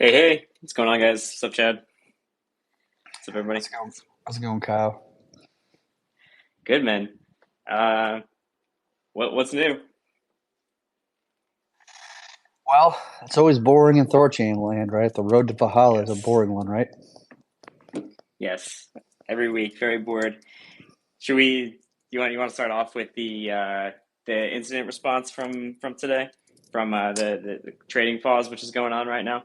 Hey, hey, what's going on, guys? What's up, Chad? What's up, everybody? How's it going? How's it going, Kyle? Good, man. Uh, what's new? Well, it's always boring in THORChain land, right? The road to Valhalla is a Yes, boring one, right? yes. Every week, very bored. Should we? You want to start off with the incident response from today, from the trading pause, which is going on right now?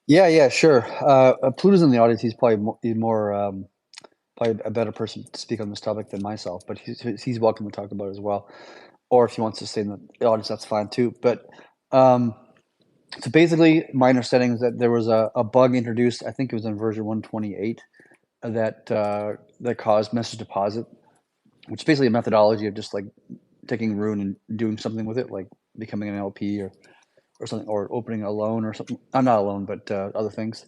Yeah, yeah, sure. Pluto's in the audience. He's probably probably a better person to speak on this topic than myself, but he's welcome to talk about it as well. Or if he wants to stay in the audience, that's fine too. But um, so basically, my understanding is that there was a bug introduced. I think it was in version 128 that caused message deposit, which is basically a methodology of just like taking Rune and doing something with it, like becoming an LP or something, or opening a loan or something. I'm not a loan, but other things.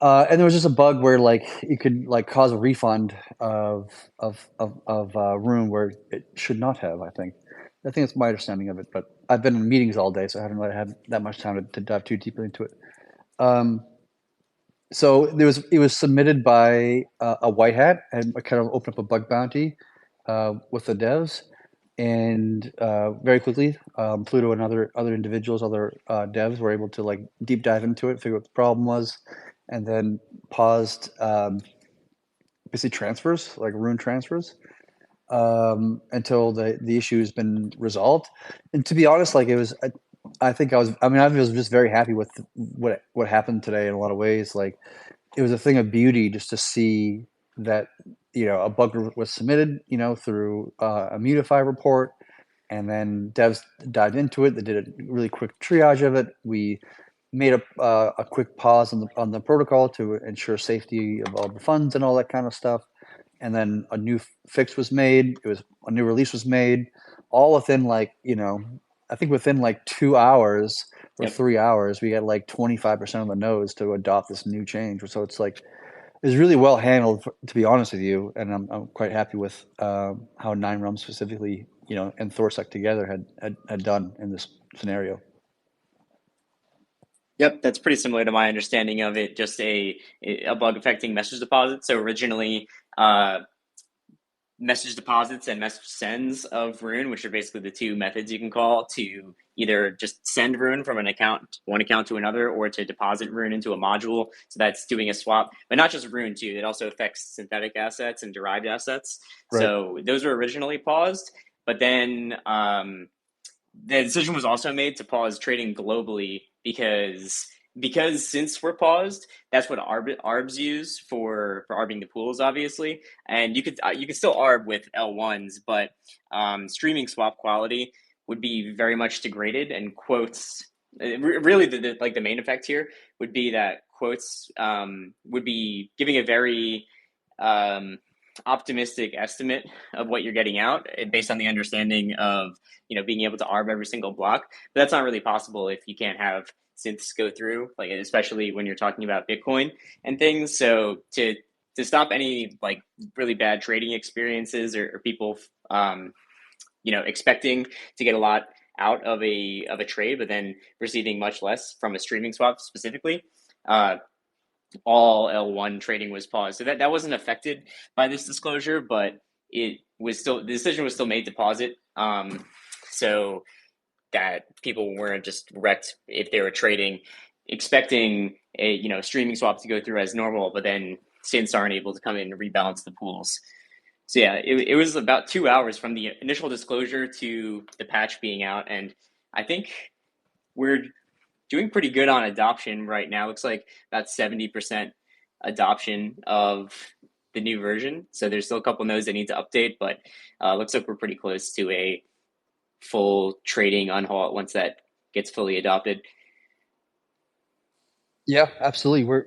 And there was just a bug where like you could like cause a refund of Rune where it should not have. I think it's my understanding of it, but I've been in meetings all day, so I haven't really had that much time to dive too deeply into it. Um, so it was submitted by a white hat and kind of opened up a bug bounty with the devs, and very quickly, Pluto and other individuals, other devs were able to like deep dive into it, figure out what the problem was, and then paused basically transfers, like Rune transfers, until the issue has been resolved. And to be honest, like I think I mean, I was just very happy with what happened today in a lot of ways. Like it was a thing of beauty just to see that a bug was submitted through a Mutify report, and then devs dived into it. They did a really quick triage of it. We made a quick pause on the protocol to ensure safety of all the funds and all that kind of stuff. And then a new fix was made. It was a new release was made, all within like I think within like 2 hours or Yep. 3 hours, we had like 25% of the nodes to adopt this new change. So it's like it was really well handled, to be honest with you, and I'm quite happy with how Nine Realms specifically, and Thorsec together had done in this scenario. Yep, that's pretty similar to my understanding of it. Just a bug affecting message deposits. So originally, uh, message deposits and message sends of Rune, which are basically the two methods you can call to either just send Rune from one account to another, or to deposit Rune into a module. So that's doing a swap, but not just Rune too. It also affects synthetic assets and derived assets. Right. So those were originally paused, but then the decision was also made to pause trading globally because since we're paused, that's what arbs use for arbing the pools, obviously. And you could still arb with L1s, but streaming swap quality would be very much degraded, and quotes. Really, the main effect here would be that quotes would be giving a very um, optimistic estimate of what you're getting out based on the understanding of being able to arb every single block. But that's not really possible if you can't have synths go through, like especially when you're talking about Bitcoin and things. So to stop any like really bad trading experiences, or people expecting to get a lot out of a trade, but then receiving much less from a streaming swap specifically. Uh, all L1 trading was paused. So that wasn't affected by this disclosure, but the decision was still made to pause it. So that people weren't just wrecked if they were trading, expecting a streaming swap to go through as normal, but then synths aren't able to come in and rebalance the pools. So yeah, it was about 2 hours from the initial disclosure to the patch being out, and I think we're doing pretty good on adoption right now. Looks like about 70% adoption of the new version. So there's still a couple nodes that need to update, but looks like we're pretty close to a full trading unhalt once that gets fully adopted. Yeah, absolutely.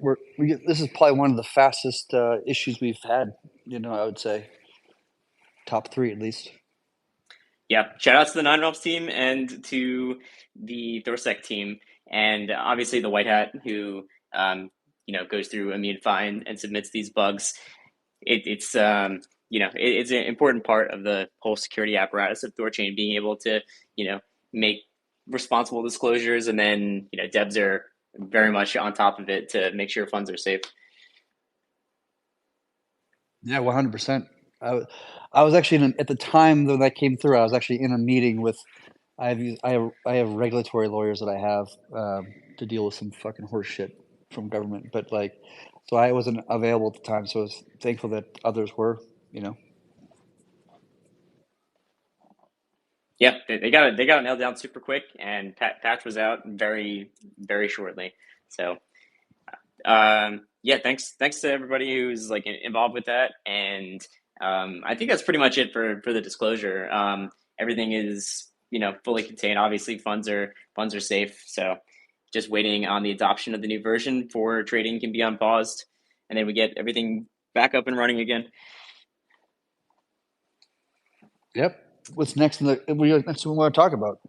This is probably one of the fastest issues we've had. I would say top three at least. Yeah, shout out to the Nine Realms team and to the Thorsec team, and obviously the White Hat who goes through Immunify and submits these bugs. It's an important part of the whole security apparatus of THORChain, being able to make responsible disclosures, and then devs are very much on top of it to make sure funds are safe. Yeah, 100%. I was actually at the time that came through. I was actually in a meeting with. I have regulatory lawyers that I have to deal with some fucking horse shit from government, but like, so I wasn't available at the time. So I was thankful that others were. You know. Yeah, they got it nailed down super quick, and patch was out very shortly. So yeah, thanks to everybody who's like involved with that, and I think that's pretty much it for the disclosure. Everything is fully contained. Obviously, funds are safe, so just waiting on the adoption of the new version for trading can be unpaused, and then we get everything back up and running again. Yep. What's next in the? Next we want to talk about?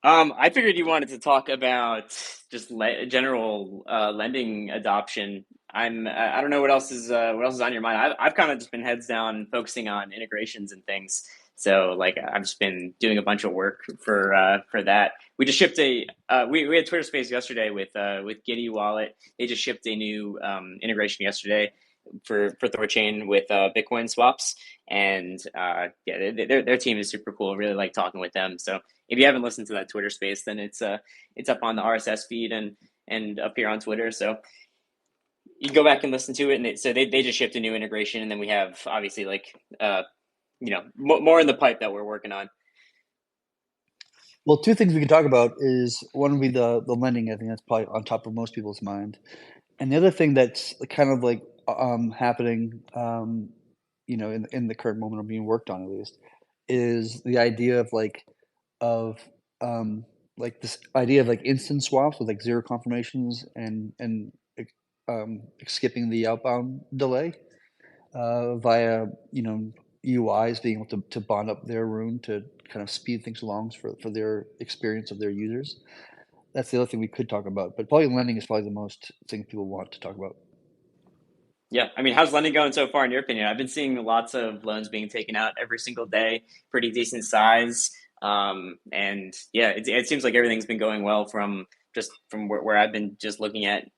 I figured you wanted to talk about just general lending adoption. I don't know what else is on your mind. I've kind of just been heads down focusing on integrations and things. So like I've just been doing a bunch of work for that. We just shipped we had Twitter Space yesterday with Giddy Wallet. They just shipped a new integration yesterday for THORChain with Bitcoin swaps, and yeah, their team is super cool. Really like talking with them. So if you haven't listened to that Twitter space, then it's up on the RSS feed and up here on Twitter. So you can go back and listen to it. And so they just shipped a new integration, and then we have obviously like more in the pipe that we're working on. Well, two things we can talk about is one would be the lending. I think that's probably on top of most people's mind, and the other thing that's kind of like happening, in the current moment or being worked on at least, is the idea of of um, this idea of like instant swaps with like zero confirmations and skipping the outbound delay via UIs being able to bond up their room to kind of speed things along for their experience of their users. That's the other thing we could talk about, but probably lending is probably the most thing people want to talk about. Yeah, I mean, how's lending going so far in your opinion? I've been seeing lots of loans being taken out every single day, pretty decent size. And yeah, it seems like everything's been going well from where I've been just looking at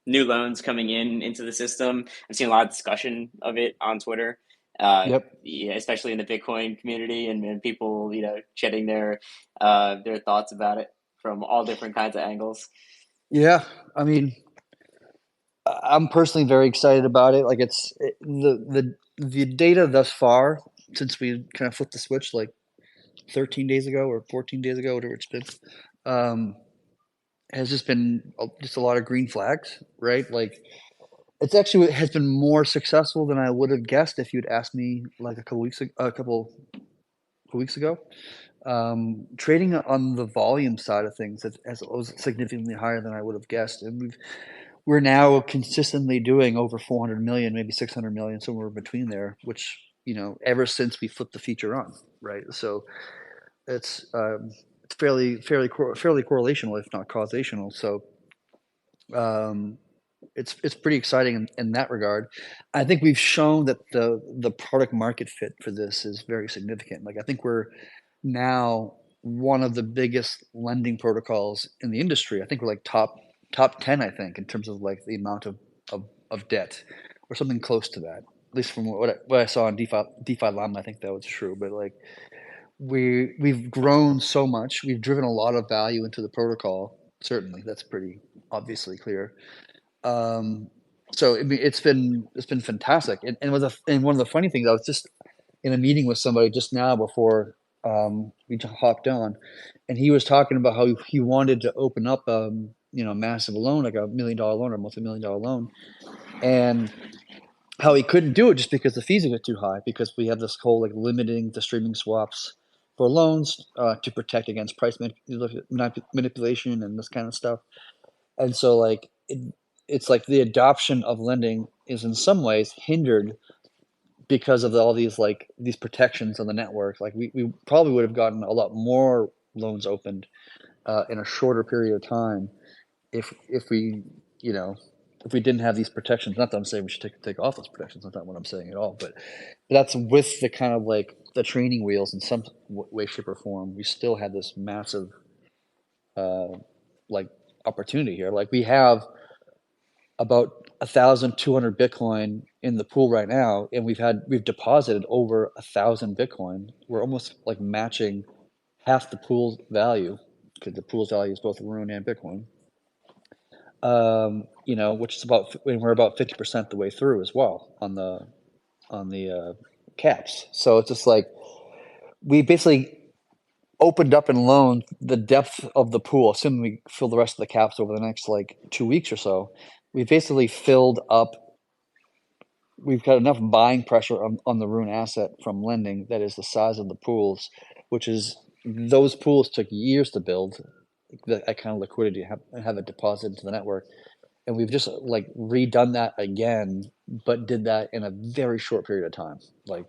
new loans coming into the system. I've seen a lot of discussion of it on Twitter, Yep. yeah, especially in the Bitcoin community, and people shedding their thoughts about it from all different kinds of angles. Yeah. I mean, I'm personally very excited about it. Like the data thus far since we kind of flipped the switch like 13 days ago or 14 days ago, whatever it's been, um, has just been just a lot of green flags, right? Like it's actually has been more successful than I would have guessed if you'd asked me like a couple weeks ago. Trading on the volume side of things was significantly higher than I would have guessed, and we're now consistently doing over 400 million, maybe 600 million, somewhere between there. Which ever since we flipped the feature on, right? So it's fairly correlational, if not causational. So um, it's pretty exciting in that regard. I think we've shown that the product market fit for this is very significant. Like I think we're now one of the biggest lending protocols in the industry. I think we're like top 10, I think, in terms of like the amount of debt or something close to that. At least from what I saw on DeFi Llama, I think that was true. But like we've grown so much, we've driven a lot of value into the protocol. Certainly, that's pretty obviously clear. Um, so I mean, it's been fantastic. And one of the funny things, I was just in a meeting with somebody just now before we hopped on, and he was talking about how he wanted to open up a massive loan, like $1 million loan or multi-million-dollar loan, and how he couldn't do it just because the fees get too high because we have this whole like limiting the streaming swaps for loans to protect against price manipulation and this kind of stuff. And so it's like the adoption of lending is in some ways hindered because of all these protections on the network. Like we probably would have gotten a lot more loans opened in a shorter period of time if we you know if we didn't have these protections. Not that I'm saying we should take off those protections. That's not what I'm saying at all. But that's with the kind of like the training wheels in some way, shape, or form. We still had this massive like opportunity here. Like we have about 1,200 Bitcoin in the pool right now, and we've deposited over 1,000 Bitcoin. We're almost like matching half the pool's value because the pool's value is both Rune and Bitcoin. Which is about when we're about 50% the way through as well on the caps. So it's just like we basically opened up and loaned the depth of the pool, assuming we fill the rest of the caps over the next like 2 weeks or so. We basically filled up. We've got enough buying pressure on the Rune asset from lending that is the size of the pools, which is those pools took years to build that kind of liquidity have it deposited into the network. And we've just like redone that again, but did that in a very short period of time, like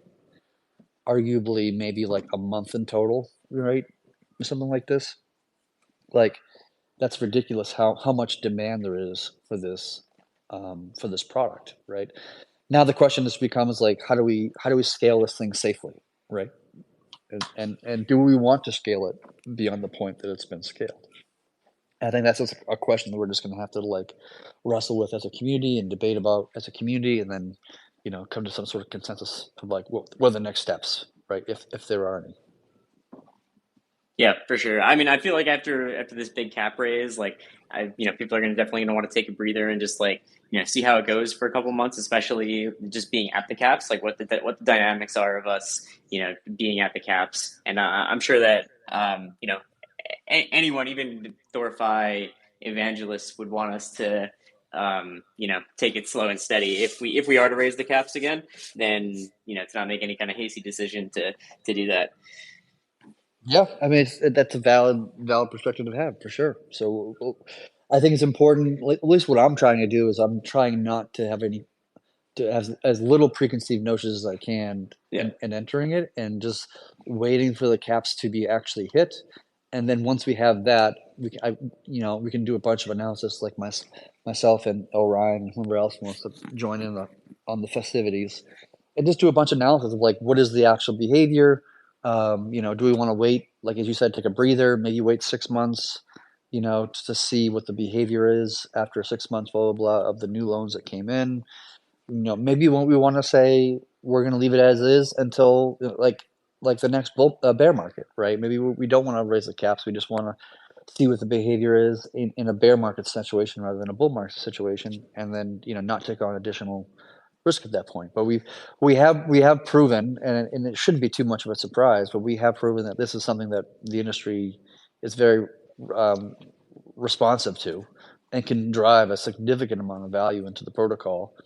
arguably maybe like a month in total, right? Something like this. Like that's ridiculous how much demand there is for this product, right? Now the question just becomes like how do we scale this thing safely, right? And do we want to scale it beyond the point that it's been scaled? I think that's just a question that we're just going to have to like wrestle with as a community and debate about as a community, and then come to some sort of consensus of like what are the next steps, right? If there are any. Yeah, for sure. I mean, I feel like after this big cap raise, like people are definitely gonna want to take a breather and just like see how it goes for a couple months, especially just being at the caps, like what the dynamics are of us, being at the caps, and I'm sure that anyone, even THORFi evangelists, would want us to take it slow and steady. If we are to raise the caps again, then to not make any kind of hasty decision to do that. Yeah, I mean that's a valid perspective to have for sure. So I think it's important. At least what I'm trying to do is I'm trying not to have any to have as little preconceived notions as I can Yeah. in entering it, and just waiting for the caps to be actually hit. And then once we have that, we can do a bunch of analysis like myself and Orion and whoever else wants to join in on the festivities, and just do a bunch of analysis of like what is the actual behavior. Do we want to wait, like as you said, take a breather, maybe wait 6 months, to see what the behavior is after 6 months, blah blah blah, of the new loans that came in. Maybe we want to say we're going to leave it as is until like the next bear market, right? Maybe we don't want to raise the caps. We just want to see what the behavior is in a bear market situation rather than a bull market situation, and then not take on additional risk at that point. But we have proven, and it shouldn't be too much of a surprise, but we have proven that this is something that the industry is very um, responsive to, and can drive a significant amount of value into the protocol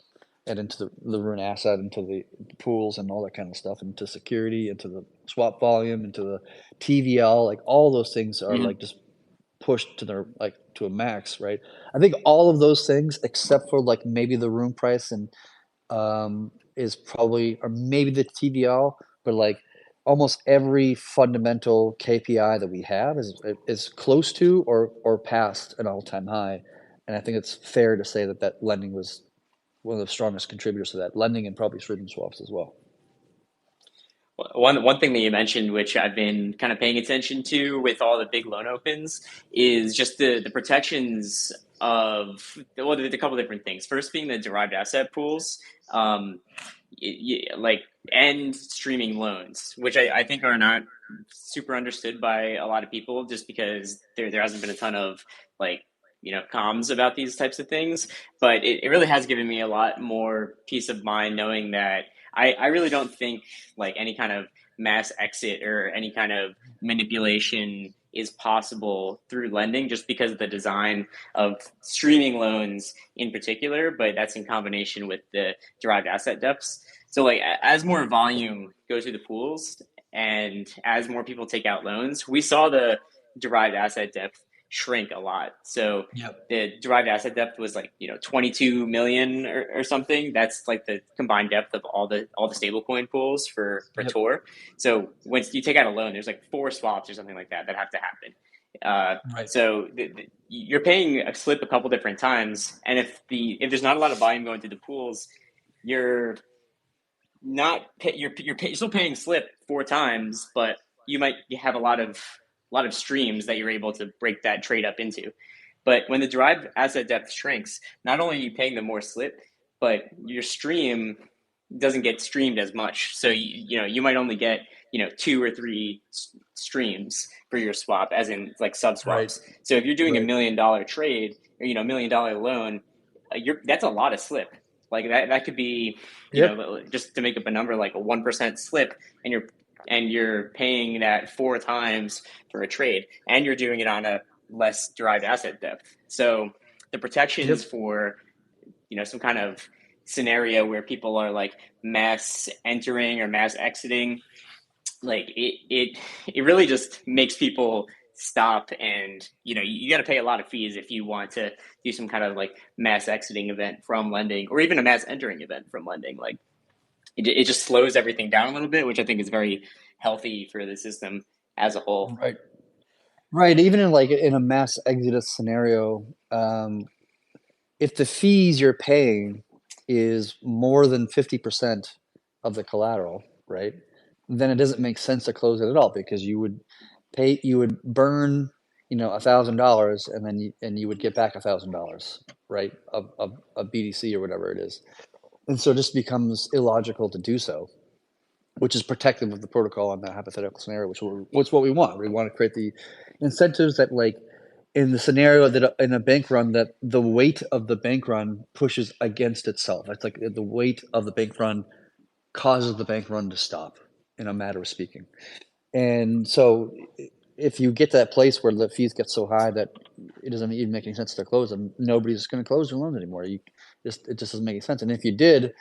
and into the Rune asset, into the pools and all that kind of stuff, into security, into the swap volume, into the TVL. Like all those things are Hmm. like just pushed to their like to a max, right? I think all of those things, except for like maybe the room price and is probably, or maybe the TVL, but like almost every fundamental KPI that we have is close to or past an all-time high. And I think it's fair to say that lending was one of the strongest contributors to that. Lending and probably streaming swaps as well. One thing that you mentioned, which I've been kind of paying attention to with all the big loan opens, is just the protections of a couple different things. First, being the derived asset pools, um, like and streaming loans, which I think are not super understood by a lot of people, just because there hasn't been a ton of like comms about these types of things. But it really has given me a lot more peace of mind knowing that I really don't think like any kind of mass exit or any kind of manipulation is possible through lending, just because of the design of streaming loans in particular, but that's in combination with the derived asset depths. So like as more volume goes through the pools and as more people take out loans, we saw the derived asset depth shrink a lot. So Yep. the derived asset depth was like 22 million or something. That's like the combined depth of all the stablecoin pools for Yep. Tor. So once you take out a loan, there's like 4 swaps or something like that have to happen. Right. So you're paying a slip a couple different times, and if there's not a lot of volume going through the pools, you're not you're still paying slip 4 times, but you might have a lot of lot of streams that you're able to break that trade up into. But when the derived asset depth shrinks, not only are you paying the more slip, but your stream doesn't get streamed as much. So you might only get two or three streams for your swap, as in like sub Right. swaps. So if you're doing Right. $1 million trade or $1 million loan, you're that's a lot of slip. Like that could be Yep. just to make up a number like a 1% slip, and you're paying that four times for a trade, and you're doing it on a less derived asset depth. So the protections Yep. for some kind of scenario where people are like mass entering or mass exiting, like it really just makes people stop. And you got to pay a lot of fees if you want to do some kind of like mass exiting event from lending, or even a mass entering event from lending. Like it just slows everything down a little bit, which I think is very healthy for the system as a whole. Right. Right. Even in like in a mass exodus scenario, if the fees you're paying is more than 50% of the collateral, right? Then it doesn't make sense to close it at all because you would burn, $1,000 and then you would get back $1,000, right? Of BDC or whatever it is. And so it just becomes illogical to do so, which is protective of the protocol in that hypothetical scenario, which what we want. We want to create the incentives that, like, in the scenario that in a bank run, that the weight of the bank run pushes against itself. It's like the weight of the bank run causes the bank run to stop, in a matter of speaking. And so if you get to that place where the fees get so high that it doesn't even make any sense to close them, nobody's going to close their loans anymore. It just doesn't make any sense. And if you did,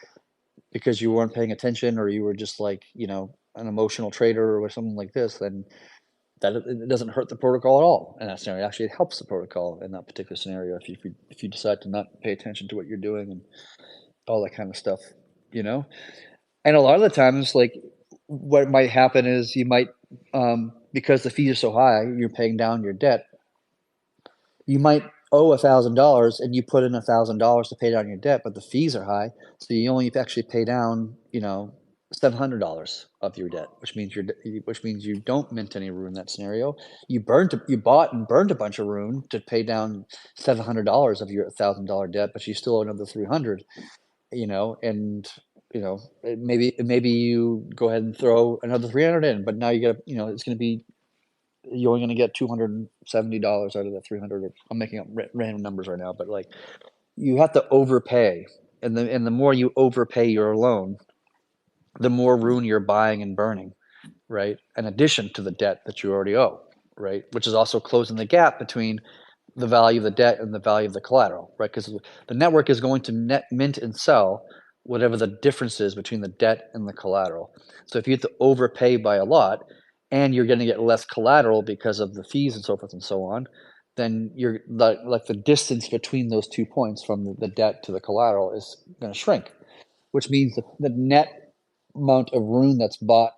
because you weren't paying attention or you were just like, an emotional trader or something like this, then that it doesn't hurt the protocol at all in that scenario. Actually, it helps the protocol in that particular scenario if you decide to not pay attention to what you're doing and all that kind of stuff, you know. And a lot of the times, like, what might happen is you might, because the fees are so high, you're paying down your debt. You might owe $1,000 and you put in $1,000 to pay down your debt, but the fees are high, so you only actually pay down, $700 of your debt, which means you don't mint any rune in that scenario. You bought and burned a bunch of rune to pay down $700 of your $1,000 debt, but you still owe another 300. And maybe you go ahead and throw another 300 in, but now you get it's going to be you're only going to get $270 out of the 300. I'm making up random numbers right now, but like you have to overpay, and the more you overpay your loan, the more rune you're buying and burning, right? In addition to the debt that you already owe, right? Which is also closing the gap between the value of the debt and the value of the collateral, right? Because the network is going to mint and sell whatever the difference is between the debt and the collateral. So if you have to overpay by a lot and you're going to get less collateral because of the fees and so forth and so on, then you're like the distance between those 2 points from the debt to the collateral is going to shrink, which means the net amount of rune that's bought,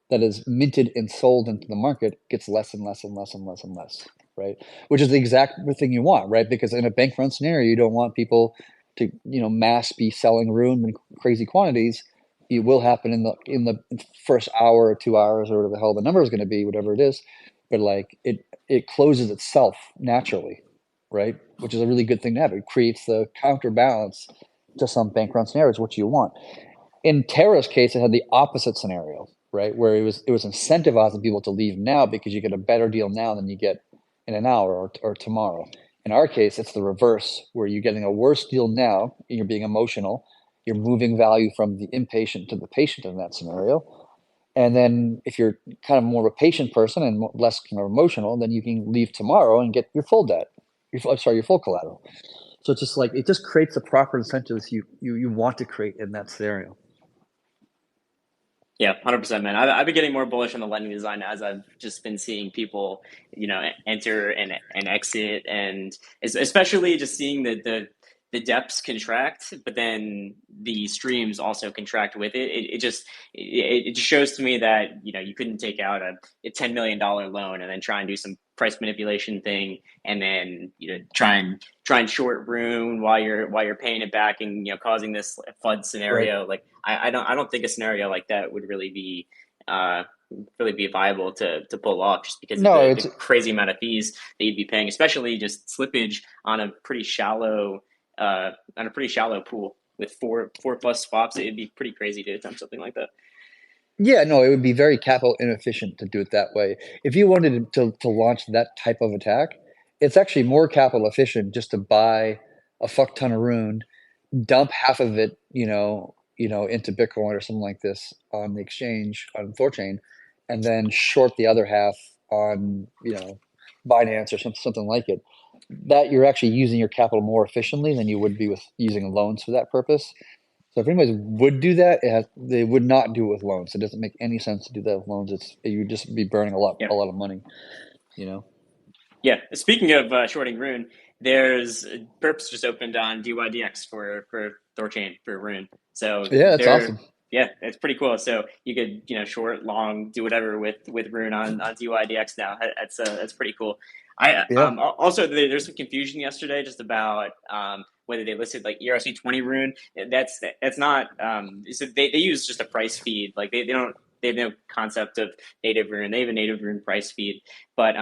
that is minted and sold into the market, gets less and less and less and less and less, right? Which is the exact thing you want, right? Because in a bank run scenario, you don't want people to, mass be selling rune in crazy quantities. It will happen in the first hour or 2 hours or whatever the hell the number is going to be, whatever it is. But like it closes itself naturally, right? Which is a really good thing to have. It creates the counterbalance to some bank run scenarios, which you want. In Terra's case, it had the opposite scenario, right? Where it was incentivizing people to leave now because you get a better deal now than you get in an hour or tomorrow. In our case, it's the reverse, where you're getting a worse deal now and you're being emotional. You're moving value from the impatient to the patient in that scenario. And then if you're kind of more of a patient person and less kind of emotional, then you can leave tomorrow and get your full debt. Your full collateral. So it's just like, it just creates the proper incentives you want to create in that scenario. Yeah, 100%, man. I've been getting more bullish on the lending design as I've just been seeing people, enter and exit, and especially just seeing the depths contract, but then the streams also contract with it. It just shows to me that you couldn't take out a $10 million loan and then try and do some price manipulation thing, and then try and short room while you're paying it back, and causing this FUD Right. scenario. Like I don't think a scenario like that would really be really be viable to pull off just because of No, the it's crazy amount of fees that you'd be paying, especially just slippage on a pretty shallow pool with four plus swaps. It'd be pretty crazy to attempt something like that. yeah, no, it would be very capital inefficient to do it that way. If you wanted to launch that type of attack, it's actually more capital efficient just to buy a fuck ton of Rune, dump half of it, into Bitcoin or something like this on the exchange on THORChain, and then short the other half on, Binance or something like it. That you're actually using your capital more efficiently than you would be with using loans for that purpose. So if anybody would do that, they would not do it with loans. It doesn't make any sense to do that with loans. You would just be burning Yeah. a lot of money, you know. Yeah. Speaking of shorting Rune, there's perps just opened on DYDX for THORChain for Rune. So Yeah, that's they're awesome. yeah, it's pretty cool. So you could short, long, do whatever with Rune on DYDX now. That's pretty cool. I Yeah, also there's some confusion yesterday just about whether they listed like ERC20 Rune. That's not so they use just a price feed. Like they have no concept of native Rune. They have a native Rune price feed, but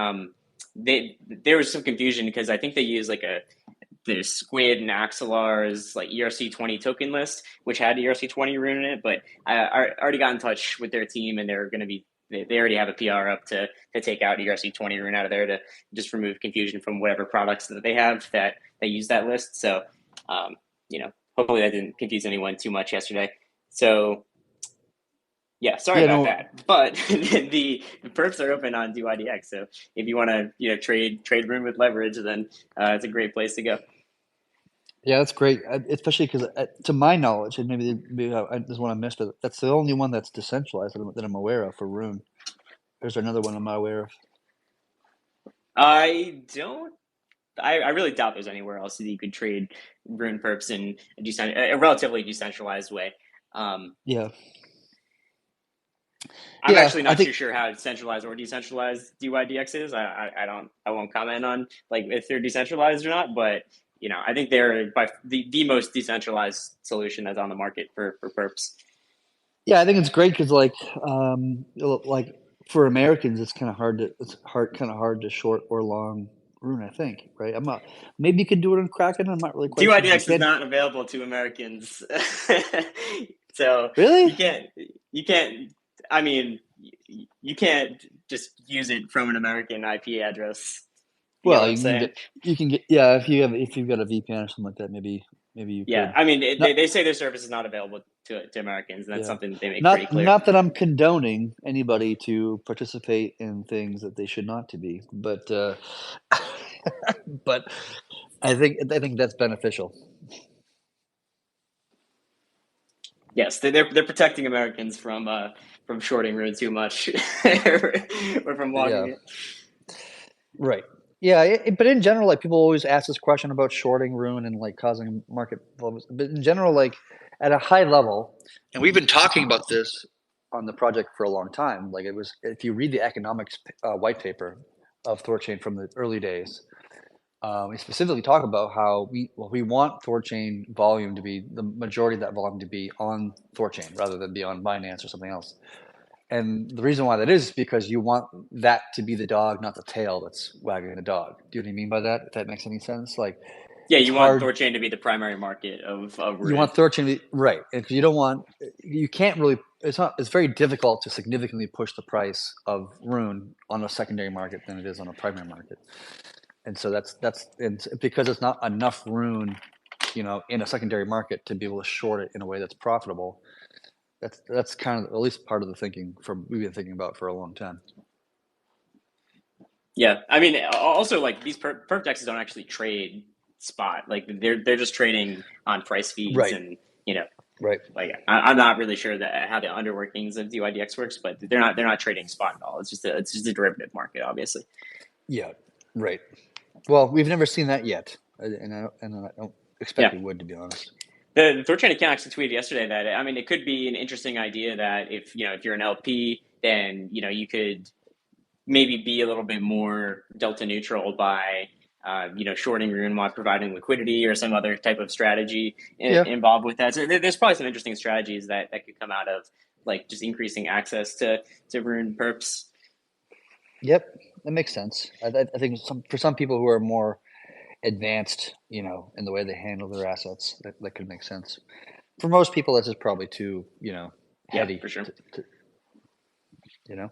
there was some confusion because I think they use like there's Squid and Axelar's like ERC20 token list, which had ERC20 Rune in it, but I already got in touch with their team and they're going to be they already have a PR up to take out ERC20 Rune out of there to just remove confusion from whatever products that they have that they use that list. So, hopefully that didn't confuse anyone too much yesterday. So yeah, sorry yeah, about no, that. But the perps are open on DYDX. So if you want to trade Rune with leverage, then it's a great place to go. yeah, that's great. Especially because, to my knowledge, and maybe this one I missed, but that's the only one that's decentralized that I'm aware of for Rune. There's another one I'm not aware of. I don't. I really doubt there's anywhere else that you could trade Rune perps in a relatively decentralized way. Um, Yeah, I'm yeah, actually I not too think. sure how centralized or decentralized DYDX is. I won't comment on like if they're decentralized or not, but I think they're by the most decentralized solution that's on the market for perps. Yeah, I think it's great because like for Americans, kind of hard to short or long Rune. I think, right? I'm not. Maybe you could do it on Kraken. I'm not really quite sure. You DYDX is can't not available to Americans, so really. you can't. I mean, you can't just use it from an American IP address. You get Well, what I'm saying? you can get yeah if you've got a VPN or something like that, maybe you Yeah, could. I mean, Not they say their service is not available to Americans, and that's yeah, something that they make pretty clear. not that I'm condoning anybody to participate in things that they should not to be, but but I think that's beneficial. Yes, they're protecting Americans from shorting Rune too much, or from logging Yeah. it. Right. Yeah, but in general, like people always ask this question about shorting Rune and like causing market problems. But in general, like at a high level, and we've been talking about this on the project for a long time. Like it was, if you read the economics white paper of THORChain from the early days, we specifically talk about how we want THORChain volume to be the majority of that volume to be on THORChain rather than be on Binance or something else. And the reason why that is because you want that to be the dog, not the tail that's wagging the dog. Do you know what I mean by that? If that makes any sense? Like Yeah, it's you want hard. THORChain to be the primary market of You Rune. want THORChain to be right, because you don't want. You can't really. It's not. It's very difficult to significantly push the price of Rune on a secondary market than it is on a primary market. And so that's and because it's not enough Rune, in a secondary market to be able to short it in a way that's profitable. That's kind of at least part of the thinking we've been thinking about for a long time. Yeah, I mean, also like these perp dexes don't actually trade spot. Like they're just trading on price feeds, Right. and Right. like I'm not really sure that how the underworkings of DYDX works, but they're not trading spot at all. It's just a derivative market, obviously. Yeah. Right. Well, we've never seen that yet, and I don't expect Yeah. we would, to be honest. The THORChain account actually tweeted yesterday that I mean it could be an interesting idea that if you're an LP, then you could maybe be a little bit more delta neutral by shorting Rune while providing liquidity or some other type of strategy Yeah. involved with that. So there's probably some interesting strategies that could come out of like just increasing access to Rune perps. Yep, that makes sense. I think for some people who are more advanced, in the way they handle their assets, that could make sense. For most people, this is probably too, Yeah, heady for sure. to you know.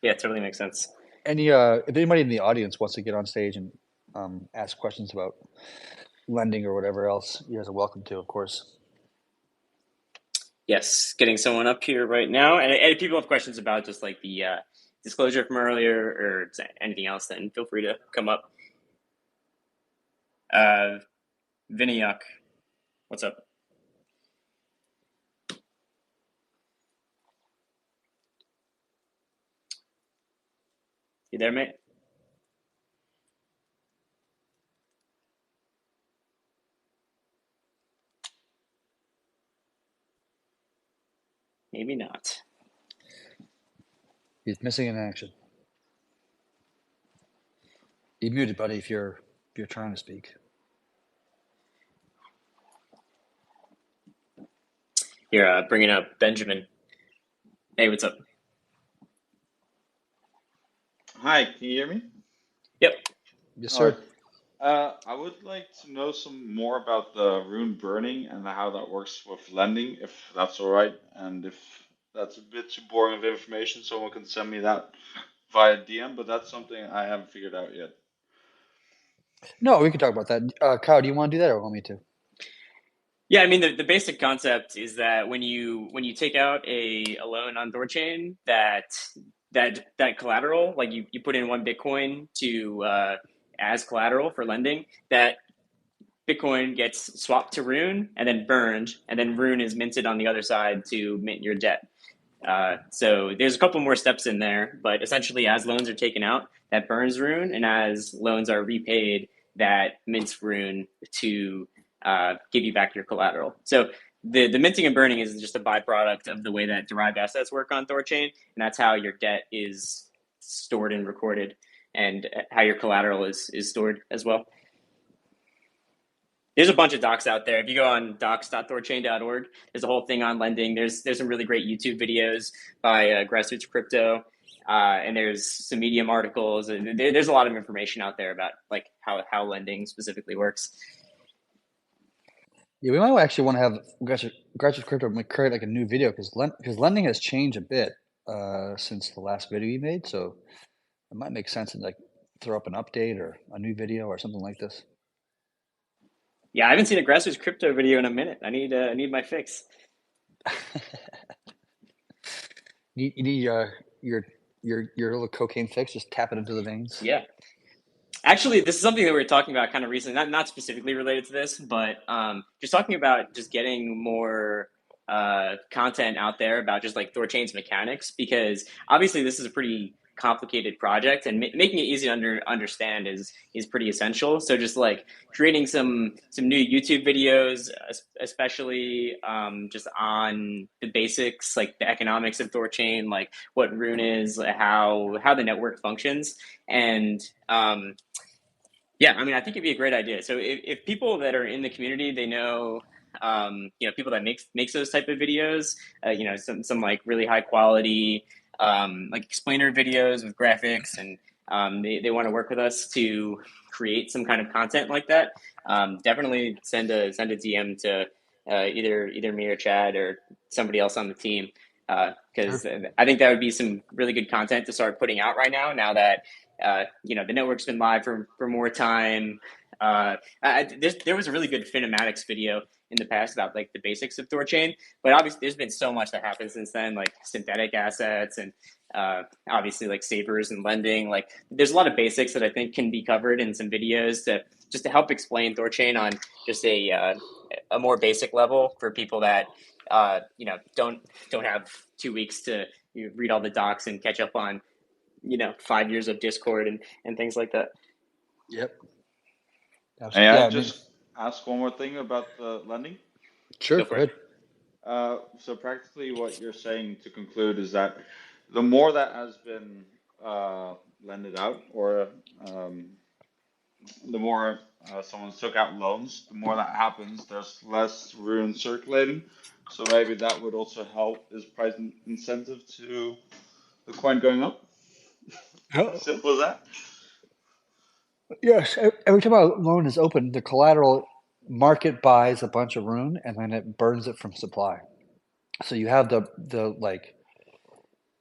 Yeah, it totally makes sense. If anybody in the audience wants to get on stage and ask questions about lending or whatever else, you guys are welcome to, of course. Yes, getting someone up here right now. And if people have questions about just like the disclosure from earlier or anything else, then feel free to come up. Vinayak, what's up? You there, mate? Maybe not. He's missing in action. You're muted, buddy, if you're trying to speak. Here, bringing up Benjamin. Hey, what's up? Hi, can you hear me? Yep. Yes, All right. sir. I would like to know some more about the rune burning and how that works with lending, if that's all right. And if that's a bit too boring of information, someone can send me that via DM, but that's something I haven't figured out yet. No, we can talk about that. Kyle, do you want to do that or want me to? Yeah, I mean the basic concept is that when you take out a loan on THORChain, that collateral, like you put in 1 Bitcoin to as collateral for lending, that Bitcoin gets swapped to Rune and then burned, and then Rune is minted on the other side to mint your debt. So there's a couple more steps in there, but essentially, as loans are taken out, that burns Rune, and as loans are repaid, that mints Rune to give you back your collateral. So the minting and burning is just a byproduct of the way that derived assets work on THORChain, and that's how your debt is stored and recorded, and how your collateral is stored as well. There's a bunch of docs out there. If you go on docs.thorchain.org, there's a whole thing on lending. There's some really great YouTube videos by Grassroots Crypto, and there's some Medium articles, and there's a lot of information out there about like how lending specifically works. Yeah, we might actually want to have Graduate Crypto create like a new video because lending has changed a bit since the last video we made. So it might make sense to like throw up an update or a new video or something like this. Yeah, I haven't seen a Grassroots Crypto video in a minute. I need my fix. You need your little cocaine fix. Just tap it into the veins. Yeah. Actually, this is something that we were talking about kind of recently, not specifically related to this, but just talking about just getting more content out there about just like THORChain's mechanics, because obviously this is a pretty complicated project, and making it easy to understand is pretty essential. So just like creating some new YouTube videos, especially just on the basics, like the economics of THORChain, like what Rune is, how the network functions, and yeah, I mean, I think it'd be a great idea. So if people that are in the community, they know, people that makes those type of videos, some like really high quality, like explainer videos with graphics, and they want to work with us to create some kind of content like that. Definitely send a DM to either me or Chad or somebody else on the team, because I think that would be some really good content to start putting out right now. Now that the network's been live for more time. There was a really good Finematics video in the past about like the basics of THORChain, but obviously there's been so much that happened since then, like synthetic assets and obviously like savers and lending. Like there's a lot of basics that I think can be covered in some videos to help explain THORChain on just a more basic level for people that don't have 2 weeks to read all the docs and catch up on 5 years of Discord and things like that. Yep. May Absolutely. I Yeah, just ask one more thing about the lending? sure. Go Go for it. So practically what you're saying to conclude is that the more that has been lended out or the more someone took out loans, the more that happens, there's less rune circulating. So maybe that would also help this price incentive to the coin going up. Simple as that. Yes, every time a loan is open, the collateral market buys a bunch of rune and then it burns it from supply. So you have the like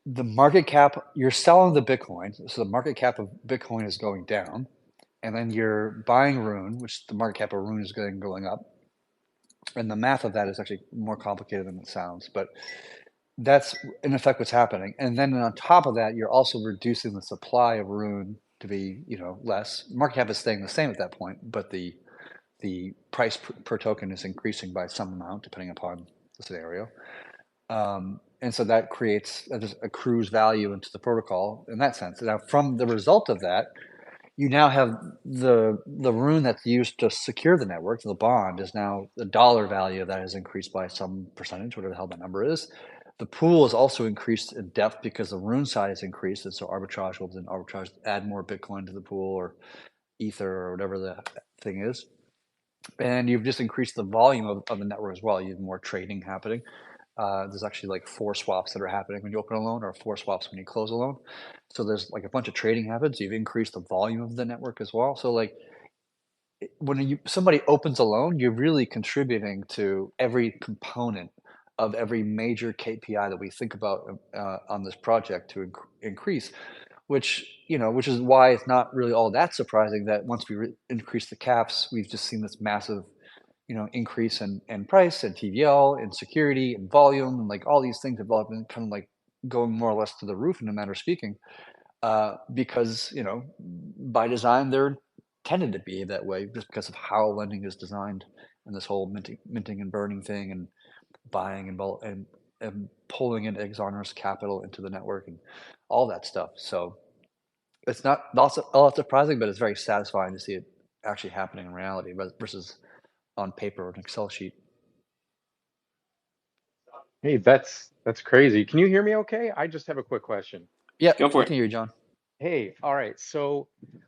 the market cap, you're selling the Bitcoin, so the market cap of Bitcoin is going down, and then you're buying rune, which the market cap of rune is going up. And the math of that is actually more complicated than it sounds, but that's in effect what's happening. And then on top of that, you're also reducing the supply of rune to be, less. Market cap is staying the same at that point, but the price per token is increasing by some amount depending upon the scenario. And so that just accrues value into the protocol in that sense. Now, from the result of that, you now have the rune that's used to secure the network, the bond, is now the dollar value of that has increased by some percentage, whatever the hell that number is. The pool is also increased in depth because the rune size increased, and so arbitrage will then arbitrage add more Bitcoin to the pool or Ether or whatever the thing is. And you've just increased the volume of the network as well. You have more trading happening. There's actually like 4 swaps that are happening when you open a loan, or 4 swaps when you close a loan. So there's like a bunch of trading happens. You've increased the volume of the network as well. So like when somebody opens a loan, you're really contributing to every component of every major KPI that we think about on this project to increase, which is why it's not really all that surprising that once we increase the caps, we've just seen this massive increase in price and TVL and security and volume and like all these things have all been kind of like going more or less to the roof in a manner of speaking, because by design they're tended to be that way just because of how lending is designed and this whole minting and burning thing and buying and pulling in exogenous capital into the network and all that stuff. So it's not also all that surprising, but it's very satisfying to see it actually happening in reality versus on paper or an Excel sheet. Hey, that's crazy. Can you hear me okay? I just have a quick question. Yeah, Go for I it. can hear you, John. Hey, all right. So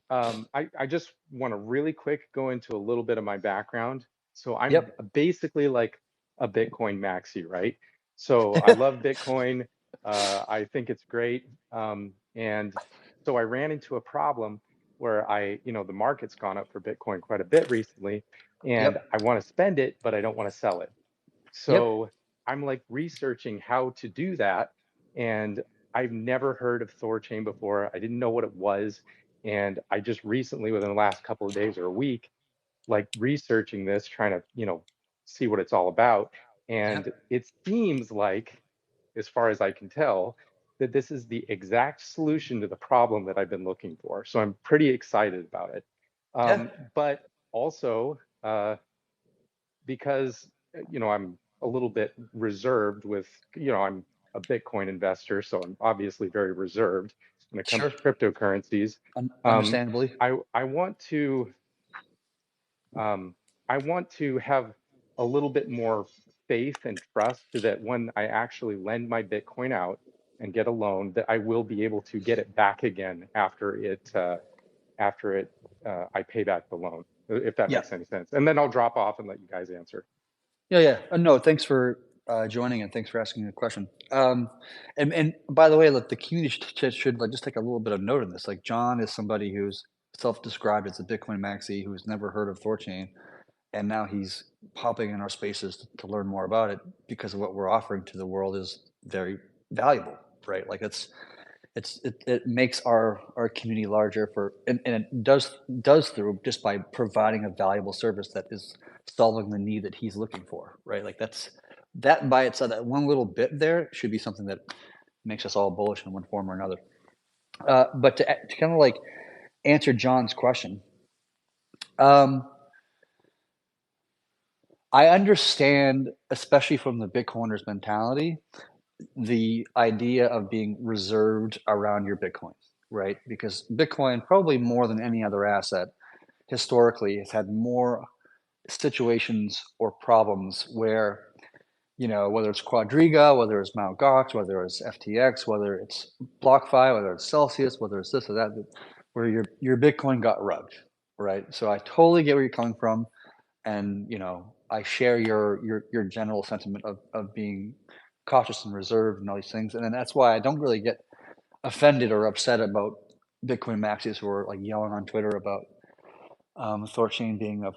I just want to really quick go into a little bit of my background. So I'm Yep. basically like a Bitcoin maxi, right? So I love Bitcoin. I think it's great. And so I ran into a problem where the market's gone up for Bitcoin quite a bit recently, and Yep. I want to spend it, but I don't want to sell it. Yep. So I'm like researching how to do that. And I've never heard of THORChain before. I didn't know what it was. And I just recently, within the last couple of days or a week, like researching this, trying to, see what it's all about. And Yep. it seems like, as far as I can tell, that this is the exact solution to the problem that I've been looking for. So I'm pretty excited about it. Yeah. But also, because I'm a little bit reserved with, I'm a Bitcoin investor, so I'm obviously very reserved when it comes Sure. to cryptocurrencies. Um, Understandably. I want to I want to have a little bit more faith and trust that when I actually lend my Bitcoin out and get a loan, that I will be able to get it back again after I pay back the loan, if that Yeah. makes any sense. And then I'll drop off and let you guys answer. Yeah. Yeah. No, thanks for joining and thanks for asking the question. And by the way, look, the community should like just take a little bit of note on this. Like John is somebody who's self-described as a Bitcoin maxi who's never heard of THORChain, and now he's popping in our spaces to learn more about it because of what we're offering to the world is very valuable, right? Like it makes our community larger and it does through just by providing a valuable service that is solving the need that he's looking for, right? Like that by itself, that one little bit there should be something that makes us all bullish in one form or another. But to kind of like answer John's question, um, I understand, especially from the Bitcoiners mentality, the idea of being reserved around your Bitcoin, right? Because Bitcoin, probably more than any other asset, historically has had more situations or problems where, whether it's Quadriga, whether it's Mt. Gox, whether it's FTX, whether it's BlockFi, whether it's Celsius, whether it's this or that, where your Bitcoin got rugged, right? So I totally get where you're coming from, and I share your general sentiment of being cautious and reserved and all these things, and then that's why I don't really get offended or upset about Bitcoin maxis who are like yelling on Twitter about THORChain being a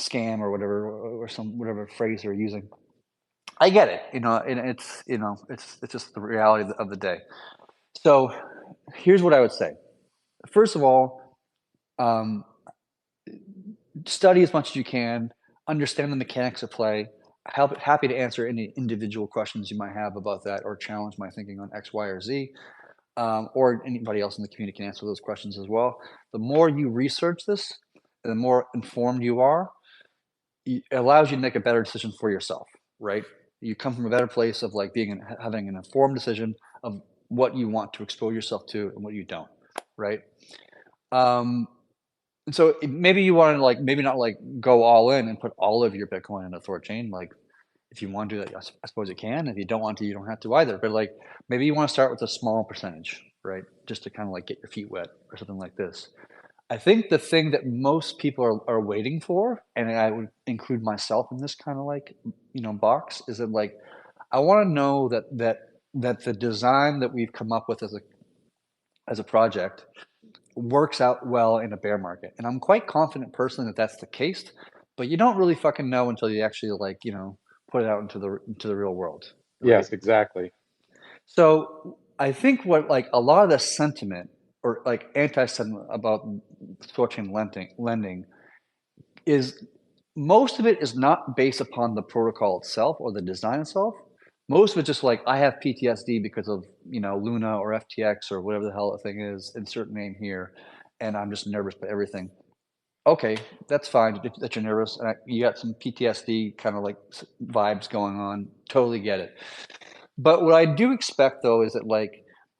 scam or whatever, or whatever phrase they're using. I get it, and it's just the reality of the day. So here's what I would say. First of all, study as much as you can, understand the mechanics of play. Happy to answer any individual questions you might have about that, or challenge my thinking on X, Y, or Z, or anybody else in the community can answer those questions as well. The more you research this, the more informed you are, it allows you to make a better decision for yourself, right? You come from a better place of like having an informed decision of what you want to expose yourself to and what you don't, right? And so maybe you want to maybe not go all in and put all of your Bitcoin in a THORChain. Like if you want to do that, I suppose you can. If you don't want to, you don't have to either. But maybe you want to start with a small percentage, right? Just to kind of get your feet wet or something like this. I think the thing that most people are waiting for, and I would include myself in this kind of box, is that I want to know that the design that we've come up with as a project works out well in a bear market. And I'm quite confident personally that that's the case, but you don't really fucking know until you actually put it out into the real world. Right? Yes, exactly. So I think what a lot of the sentiment or anti-sentiment about THORChain lending is, most of it is not based upon the protocol itself or the design itself. Most of it just I have PTSD because of Luna or FTX or whatever the hell the thing is, insert name here, and I'm just nervous about everything. Okay, that's fine that you're nervous, and you got some PTSD kind of vibes going on. Totally get it. But what I do expect though is that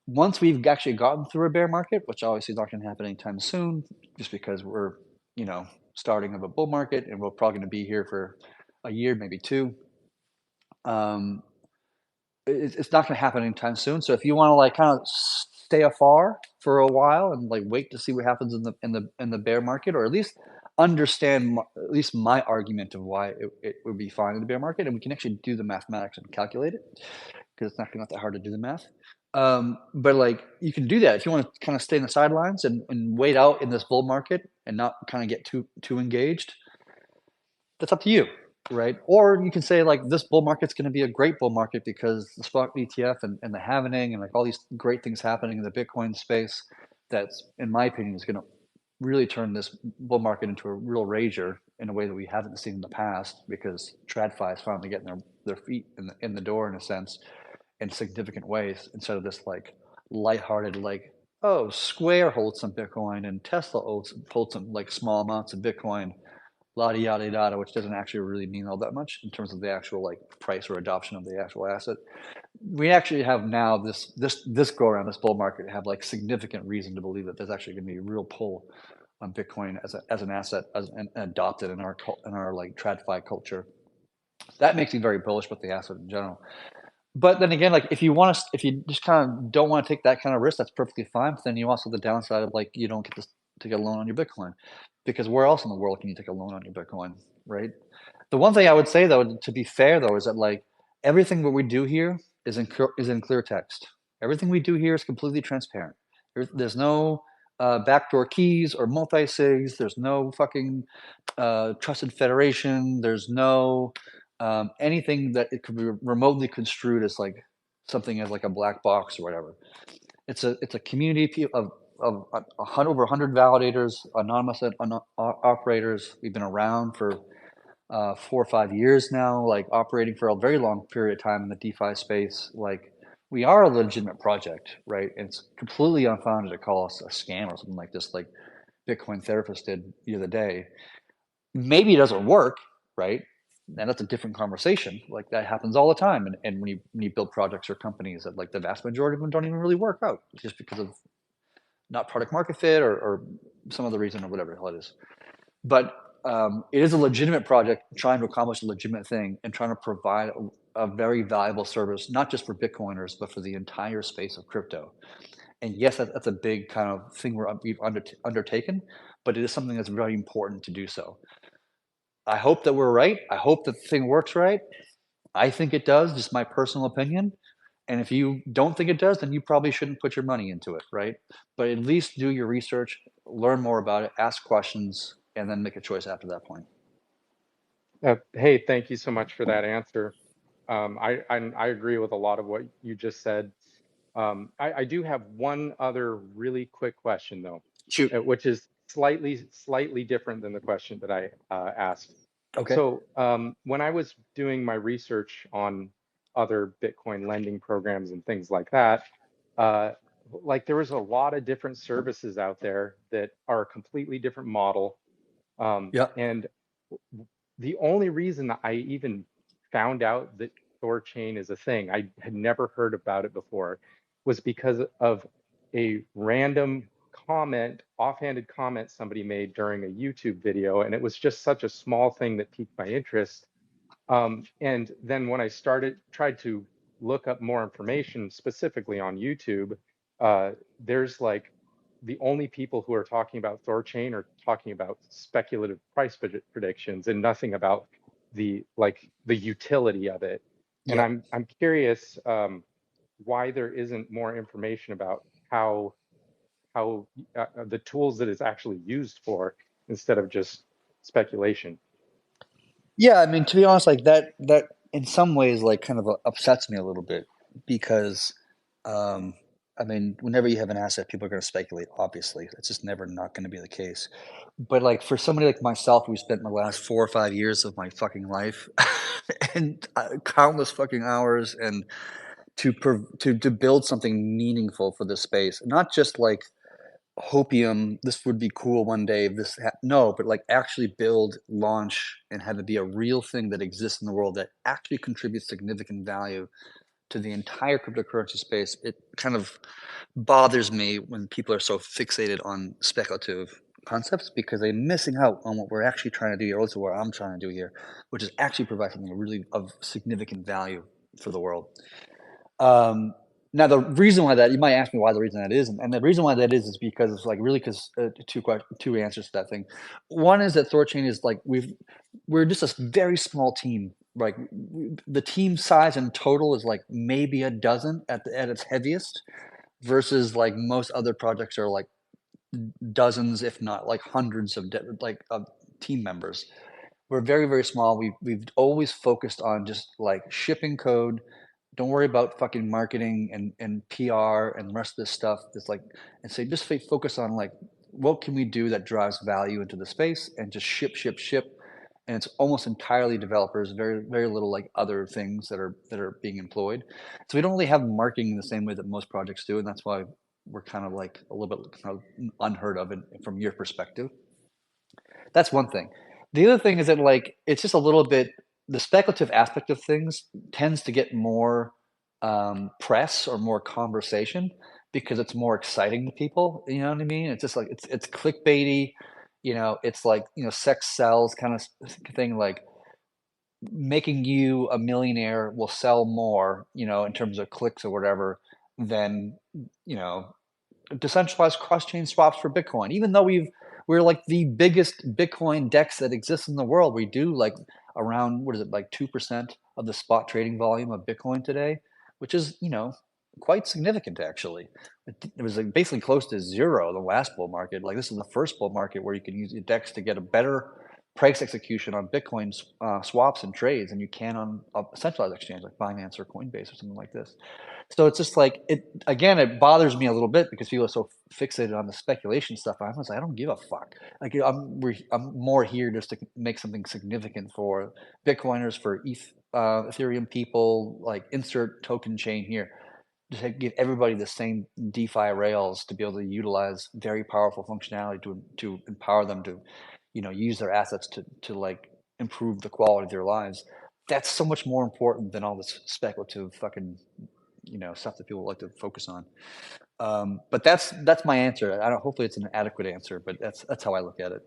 once we've actually gotten through a bear market, which obviously is not going to happen anytime soon, just because we're starting of a bull market, and we're probably going to be here for a year, maybe two. It's not going to happen anytime soon. So if you want to kind of stay afar for a while and wait to see what happens in the bear market, or at least understand at least my argument of why it would be fine in the bear market, and we can actually do the mathematics and calculate it, because it's not that hard to do the math. But you can do that if you want to kind of stay in the sidelines and wait out in this bull market and not kind of get too engaged. That's up to you, right? Or you can say this bull market's going to be a great bull market because the spot ETF and the halvening and all these great things happening in the Bitcoin space. That's, in my opinion, is going to really turn this bull market into a real rager in a way that we haven't seen in the past, because TradFi is finally getting their feet in the door in a sense, in significant ways, instead of this lighthearted oh, Square holds some Bitcoin and Tesla holds some small amounts of Bitcoin, yada yada yada, which doesn't actually really mean all that much in terms of the actual price or adoption of the actual asset. We actually have now this go around, this bull market, have significant reason to believe that there's actually going to be a real pull on Bitcoin as an asset, and adopted in our TradFi culture. That makes me very bullish with the asset in general. But then again, if you just kind of don't want to take that kind of risk, that's perfectly fine. But then you also have the downside of you don't get to get a loan on your Bitcoin, because where else in the world can you take a loan on your Bitcoin, right? The one thing I would say though, to be fair though, is that everything that we do here is in clear text. Everything we do here is completely transparent. There's no backdoor keys or multi-sigs. There's no fucking trusted federation. There's no anything that it could be remotely construed as something as a black box or whatever. It's a community of over 100 validators, anonymous operators. We've been around for 4 or 5 years now, operating for a very long period of time in the DeFi space. We are a legitimate project, right? And it's completely unfounded to call us a scam or something like this, like Bitcoin Therapist did the other day. Maybe it doesn't work, right? And that's a different conversation. That happens all the time. And when you build projects or companies, that the vast majority of them don't even really work out, just because of not product market fit or some other reason or whatever the hell it is. But it is a legitimate project trying to accomplish a legitimate thing and trying to provide a very valuable service, not just for Bitcoiners, but for the entire space of crypto. And yes, that's a big kind of thing we've undertaken, but it is something that's very important to do so. I hope that we're right. I hope that the thing works right. I think it does, just my personal opinion. And if you don't think it does, then you probably shouldn't put your money into it, right? But at least do your research, learn more about it, ask questions, and then make a choice after that point. Hey, thank you so much for that answer. I agree with a lot of what you just said. I do have one other really quick question though, Shoot. which is slightly different than the question that I asked. Okay. So when I was doing my research on other Bitcoin lending programs and things like that, uh, like there was a lot of different services out there that are a completely different model. Yeah. And the only reason that I even found out that THORChain is a thing, I had never heard about it before, was because of a random comment, offhanded comment somebody made during a YouTube video. And it was just such a small thing that piqued my interest. And then when I tried to look up more information specifically on YouTube, there's like the only people who are talking about THORChain are talking about speculative price predictions and nothing about the utility of it. And Yeah. I'm curious why there isn't more information about how the tools that it's actually used for instead of just speculation. Yeah, I mean, to be honest, like that in some ways, like kind of upsets me a little bit because, um, I mean, whenever you have an asset, people are going to speculate. Obviously, it's just never not going to be the case. But like for somebody like myself, who spent my last 4 or 5 years of my fucking life and countless fucking hours and to build something meaningful for this space, not just like hopium, this would be cool one day if no, but like actually build, launch, and have it be a real thing that exists in the world that actually contributes significant value to the entire cryptocurrency space. It kind of bothers me when people are so fixated on speculative concepts because they're missing out on what we're actually trying to do here, also what I'm trying to do here, which is actually provide something really of significant value for the world. Now the reason why that, you might ask me why the reason that is, and the reason why that is because it's like really because two answers to that thing. One is that THORChain is like we're just a very small team. Like the team size in total is like maybe a dozen at its heaviest, versus like most other projects are like dozens, if not like hundreds of of team members. We're very, very small. We've always focused on just like shipping code. Don't worry about fucking marketing and PR and the rest of this stuff. That's like, and say just focus on like what can we do that drives value into the space and just ship, ship, ship. And it's almost entirely developers, very, very little like other things that are being employed. So we don't really have marketing in the same way that most projects do, and that's why we're kind of like a little bit kind of unheard of from your perspective. That's one thing. The other thing is that like it's just a little bit, the speculative aspect of things tends to get more press or more conversation because it's more exciting to people. You know what I mean? It's just like it's clickbaity. It's like sex sells kind of thing. Like making you a millionaire will sell more, in terms of clicks or whatever, than you know decentralized cross-chain swaps for Bitcoin. Even though we're like the biggest Bitcoin DEX that exists in the world, we do like around, what is it, like 2% of the spot trading volume of Bitcoin today, which is quite significant actually. It was like basically close to zero the last bull market. Like this is the first bull market where you can use your DEX to get a better price execution on Bitcoin swaps and trades than you can on a centralized exchange like Binance or Coinbase or something like this. So it's just like it bothers me a little bit because people are so fixated on the speculation stuff. I'm just like, I don't give a fuck. Like I'm more here just to make something significant for Bitcoiners, for Ethereum people, like insert token chain here. Just to give everybody the same DeFi rails to be able to utilize very powerful functionality to empower them to, use their assets to like improve the quality of their lives. That's so much more important than all this speculative fucking stuff that people like to focus on. But that's my answer. I don't. Hopefully, it's an adequate answer, but that's how I look at it.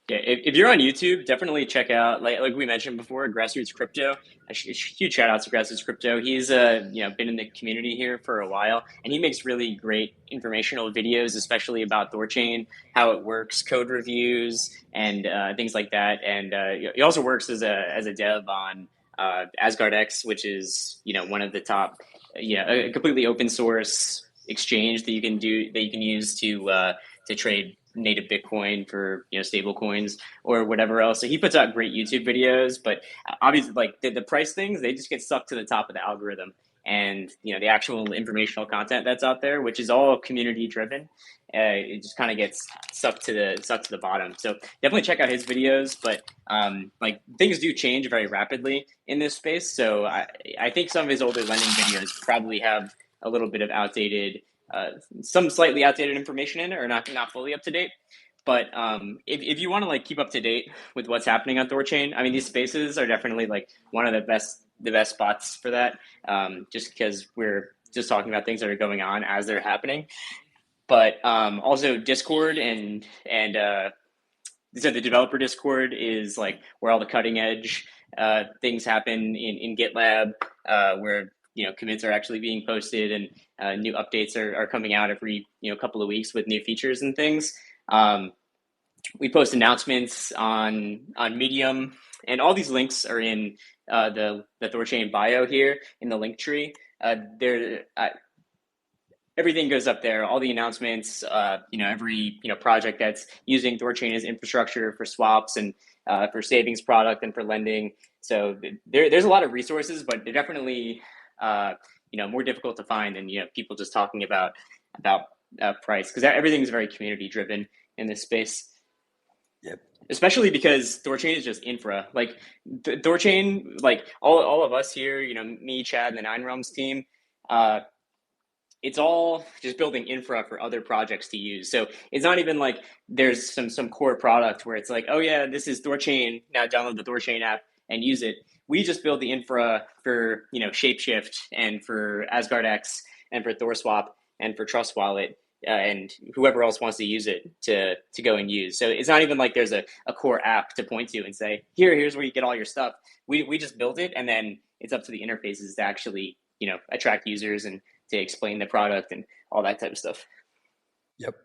Yeah, if you're on YouTube, definitely check out like we mentioned before, Grassroots Crypto. Huge shout out to Grassroots Crypto. He's been in the community here for a while, and he makes really great informational videos, especially about THORChain, how it works, code reviews, and things like that. And he also works as a dev on AsgardX, which is one of the top, a completely open source exchange that you can use to trade native Bitcoin for stable coins or whatever else. So he puts out great YouTube videos, but obviously like the price things, they just get stuck to the top of the algorithm. And the actual informational content that's out there, which is all community driven, it just kind of gets stuck to the bottom. So definitely check out his videos. But like things do change very rapidly in this space. So I think some of his older lending videos probably have a little bit of outdated some slightly outdated information in it, or not fully up to date. But if you want to like keep up to date with what's happening on THORChain, I mean these spaces are definitely like one of the best spots for that. Just because we're just talking about things that are going on as they're happening. But also Discord and so the developer Discord is like where all the cutting edge things happen in GitLab, where commits are actually being posted and new updates are coming out every couple of weeks with new features and things. We post announcements on Medium, and all these links are in the THORChain bio here in the link tree. There, everything goes up there. All the announcements, every project that's using THORChain as infrastructure for swaps and for savings product and for lending. So there's a lot of resources, but they're definitely more difficult to find than people just talking about price, because everything's very community driven in this space. Yep. Especially because THORChain is just infra. Like THORChain, like all of us here, me, Chad, and the Nine Realms team, it's all just building infra for other projects to use. So it's not even like there's some core product where it's like, oh yeah, this is THORChain. Now download the THORChain app and use it. We just build the infra for Shapeshift and for AsgardX and for THORSwap and for Trust Wallet and whoever else wants to use it to go and use. So it's not even like there's a core app to point to and say, here's where you get all your stuff. We just built it, and then it's up to the interfaces to actually attract users and to explain the product and all that type of stuff. Yep.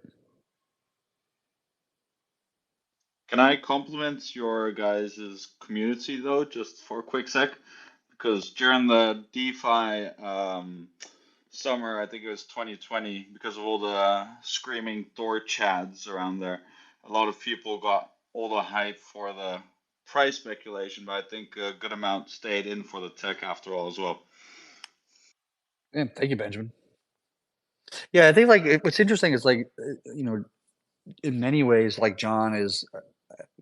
Can I compliment your guys' community though, just for a quick sec? Because during the DeFi summer, I think it was 2020, because of all the screaming Thor chads around there, a lot of people got all the hype for the price speculation, but I think a good amount stayed in for the tech after all as well. Yeah, thank you, Benjamin. Yeah, I think like what's interesting is like in many ways, like John is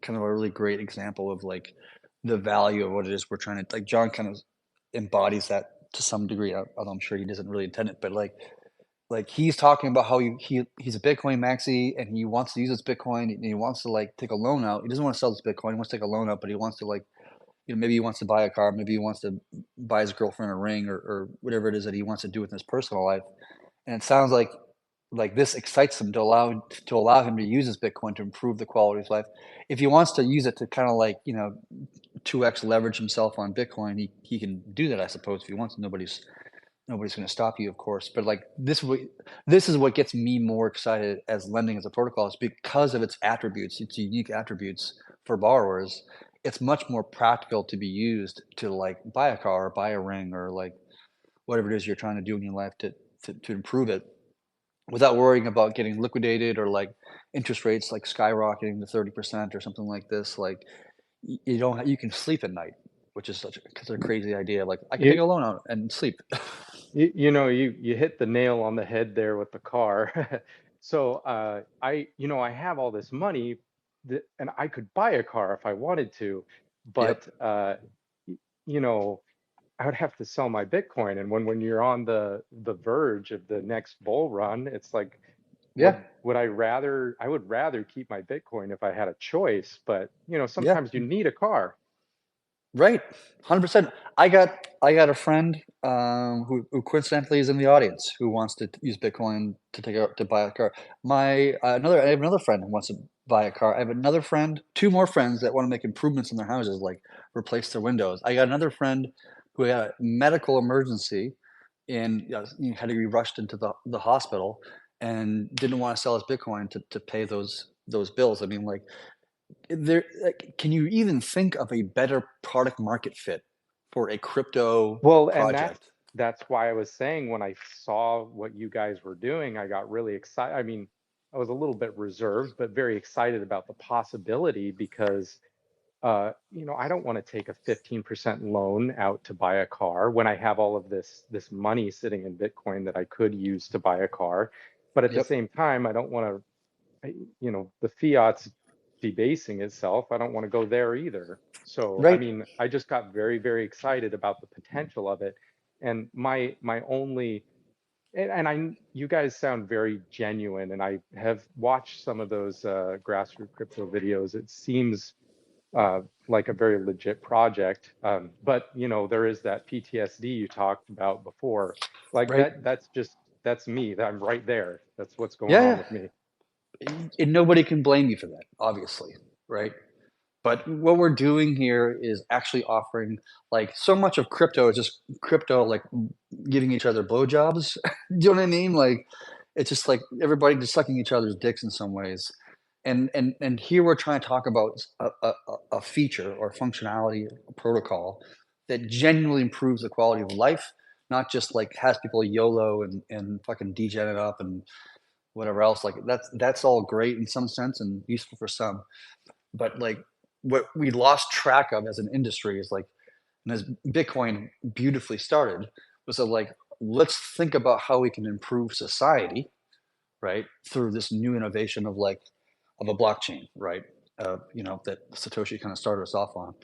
kind of a really great example of like the value of what it is we're trying to like. John kind of embodies that to some degree, although I'm sure he doesn't really intend it, but like he's talking about how he's a Bitcoin maxi and he wants to use his Bitcoin and he wants to like take a loan out. He doesn't want to sell his Bitcoin. He wants to take a loan out, but he wants to like, maybe he wants to buy a car, maybe he wants to buy his girlfriend a ring or whatever it is that he wants to do with his personal life. And it sounds like this excites him to allow him to use his Bitcoin to improve the quality of his life. If he wants to use it to kind of like 2x leverage himself on Bitcoin, he can do that, I suppose, if he wants. Nobody's going to stop you, of course. But like this is what gets me more excited as lending as a protocol, is because of its attributes, its unique attributes for borrowers. It's much more practical to be used to like buy a car or buy a ring or like whatever it is you're trying to do in your life to improve it, without worrying about getting liquidated or like interest rates like skyrocketing to 30% or something like this. Like you can sleep at night, which is such a crazy idea. Like I can take a loan out and sleep. You hit the nail on the head there with the car. So I have all this money and I could buy a car if I wanted to, but Yep. I would have to sell my Bitcoin. And when you're on the verge of the next bull run, it's like, Yeah. I would rather keep my Bitcoin if I had a choice, but Yeah. sometimes you need a car. Right. 100%. I got a friend who coincidentally is in the audience who wants to use Bitcoin to buy a car. I have another friend who wants to buy a car. I have another friend, two more friends that want to make improvements in their houses, like replace their windows. I got another friend who had a medical emergency and had to be rushed into the hospital and didn't want to sell his Bitcoin to pay those bills. I mean, like, can you even think of a better product market fit for a crypto Well, and project? that's why I was saying when I saw what you guys were doing, I got really excited. I mean, I was a little bit reserved, but very excited about the possibility because I don't want to take a 15% loan out to buy a car when I have all of this money sitting in Bitcoin that I could use to buy a car. But at the Yep. same time, I don't want to, the fiat's debasing itself. I don't want to go there either. So, I Right. mean, I just got very, very excited about the potential of it. And my only you guys sound very genuine, and I have watched some of those grassroots crypto videos. It seems like a very legit project. But there is that PTSD you talked about before. Like Right. that's me. I'm right there. That's what's going on Yeah. with me. And nobody can blame you for that, obviously. Right. But what we're doing here is actually offering, like, so much of crypto is just crypto, like giving each other blowjobs. Do you know what I mean? Like, it's just like everybody just sucking each other's dicks in some ways. And here we're trying to talk about a feature or functionality, a protocol that genuinely improves the quality of life, not just like has people YOLO and fucking degen it up and whatever else. Like that's all great in some sense and useful for some, but like what we lost track of as an industry is like, and as Bitcoin beautifully started, was that like, let's think about how we can improve society, right, through this new innovation of like of a blockchain, right, that Satoshi kind of started us off on.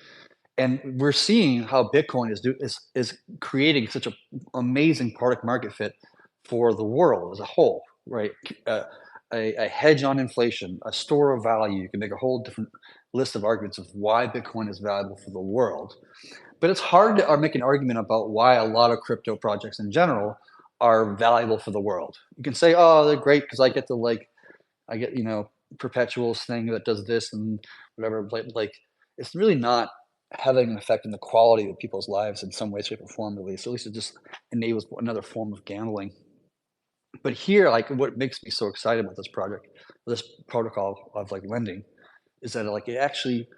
And we're seeing how Bitcoin is creating such an amazing product market fit for the world as a whole, right? Uh, a hedge on inflation, a store of value. You can make a whole different list of arguments of why Bitcoin is valuable for the world. But it's hard to make an argument about why a lot of crypto projects in general are valuable for the world. You can say, oh, they're great because I get, perpetuals thing that does this and whatever. But like, it's really not having an effect on the quality of people's lives in some way, shape, or form, at least. At least it just enables another form of gambling. But here, like, what makes me so excited about this project, this protocol of like lending, is that like it actually,